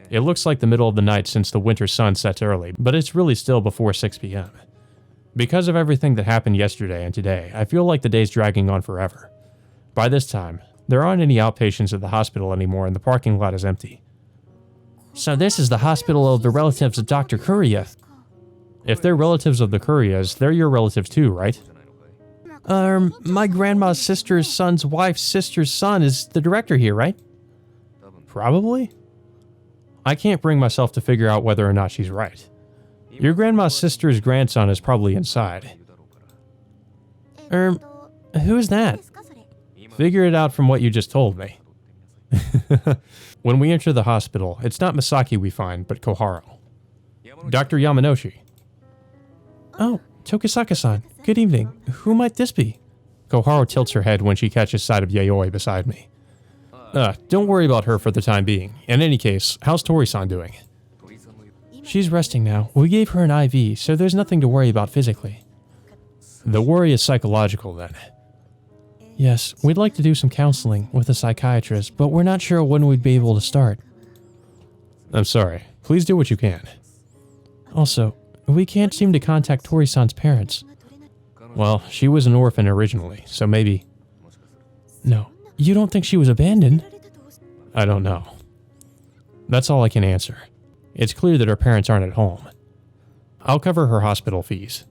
It looks like the middle of the night since the winter sun sets early, but it's really still before 6 p.m. Because of everything that happened yesterday and today, I feel like the day's dragging on forever. By this time, there aren't any outpatients at the hospital anymore and the parking lot is empty. So this is the hospital of the relatives of Dr. Kuria. If they're relatives of the Kurias, they're your relatives too, right? My grandma's sister's son's wife's sister's son is the director here, right? Probably. I can't bring myself to figure out whether or not she's right. Your grandma's sister's grandson is probably inside. Who's that? Figure it out from what you just told me. When we enter the hospital, it's not Misaki we find, but Koharu. Dr. Yamanoshi. Oh, Tokisaka-san. Good evening. Who might this be? Koharu tilts her head when she catches sight of Yayoi beside me. Don't worry about her for the time being. In any case, how's Tori-san doing? She's resting now. We gave her an IV, so there's nothing to worry about physically. The worry is psychological then. Yes, we'd like to do some counseling with a psychiatrist, but we're not sure when we'd be able to start. I'm sorry. Please do what you can. Also, we can't seem to contact Tori-san's parents. Well, she was an orphan originally, so maybe... No, you don't think she was abandoned? I don't know. That's all I can answer. It's clear that her parents aren't at home. I'll cover her hospital fees.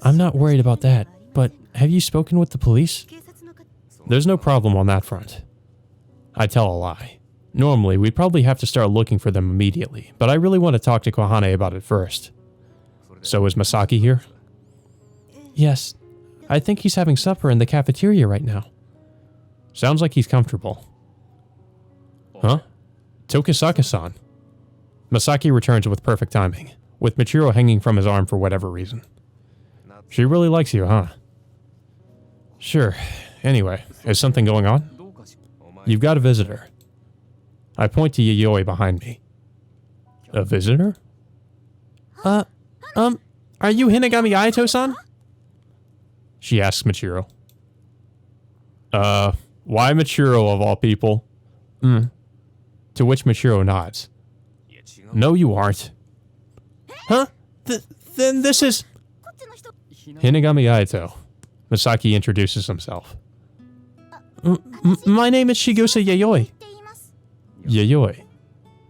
I'm not worried about that, but have you spoken with the police? There's no problem on that front. I tell a lie. Normally, we'd probably have to start looking for them immediately, but I really want to talk to Kohane about it first. So is Misaki here? Yes. I think he's having supper in the cafeteria right now. Sounds like he's comfortable. Huh? Tokisaka-san. Misaki returns with perfect timing, with Michiro hanging from his arm for whatever reason. She really likes you, huh? Sure. Anyway, is something going on? You've got a visitor. I point to Yayoi behind me. A visitor? Are you Hinagami Ayato-san? She asks Michiro. Why Michiro of all people? To which Michiro nods. No, you aren't. Huh? Then this is... Hinagami Ayato. Misaki introduces himself. My name is Shigusa Yayoi. Yayoi.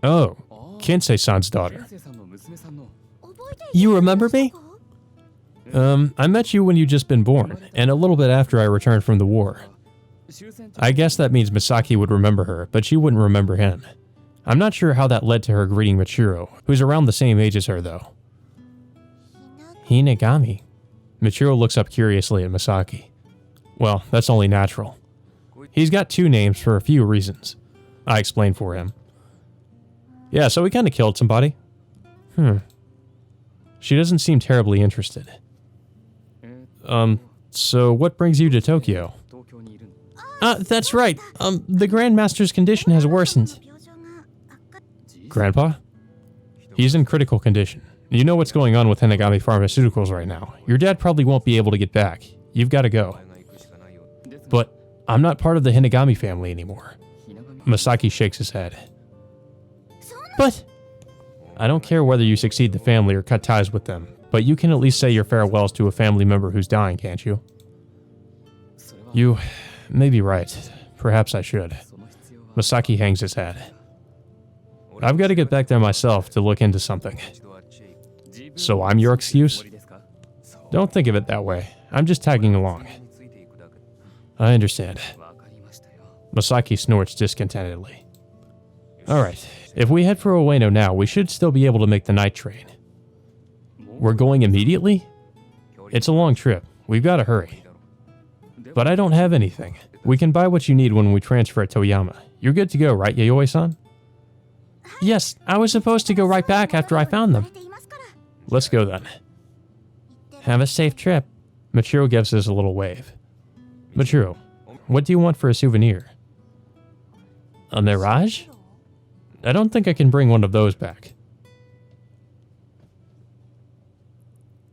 Oh, Kensei-san's daughter. You remember me? I met you when you'd just been born, and a little bit after I returned from the war. I guess that means Misaki would remember her, but she wouldn't remember him. I'm not sure how that led to her greeting Michiro, who's around the same age as her, though. Hinagami. Michiro looks up curiously at Misaki. Well, that's only natural. He's got two names for a few reasons. I explained for him. Yeah, so he kind of killed somebody. She doesn't seem terribly interested. So what brings you to Tokyo? That's right. The Grandmaster's condition has worsened. Grandpa? He's in critical condition. You know what's going on with Hinagami Pharmaceuticals right now. Your dad probably won't be able to get back. You've got to go. But I'm not part of the Hinagami family anymore. Misaki shakes his head. But... I don't care whether you succeed the family or cut ties with them, but you can at least say your farewells to a family member who's dying, can't you? You may be right. Perhaps I should. Misaki hangs his head. I've got to get back there myself to look into something. So I'm your excuse? Don't think of it that way. I'm just tagging along. I understand. Misaki snorts discontentedly. Alright, if we head for Ueno now, we should still be able to make the night train. We're going immediately? It's a long trip. We've got to hurry. But I don't have anything. We can buy what you need when we transfer at Toyama. You're good to go, right, Yayoi-san? Yes, I was supposed to go right back after I found them. Let's go then. Have a safe trip. Michiro gives us a little wave. Michiro, what do you want for a souvenir? A mirage? I don't think I can bring one of those back.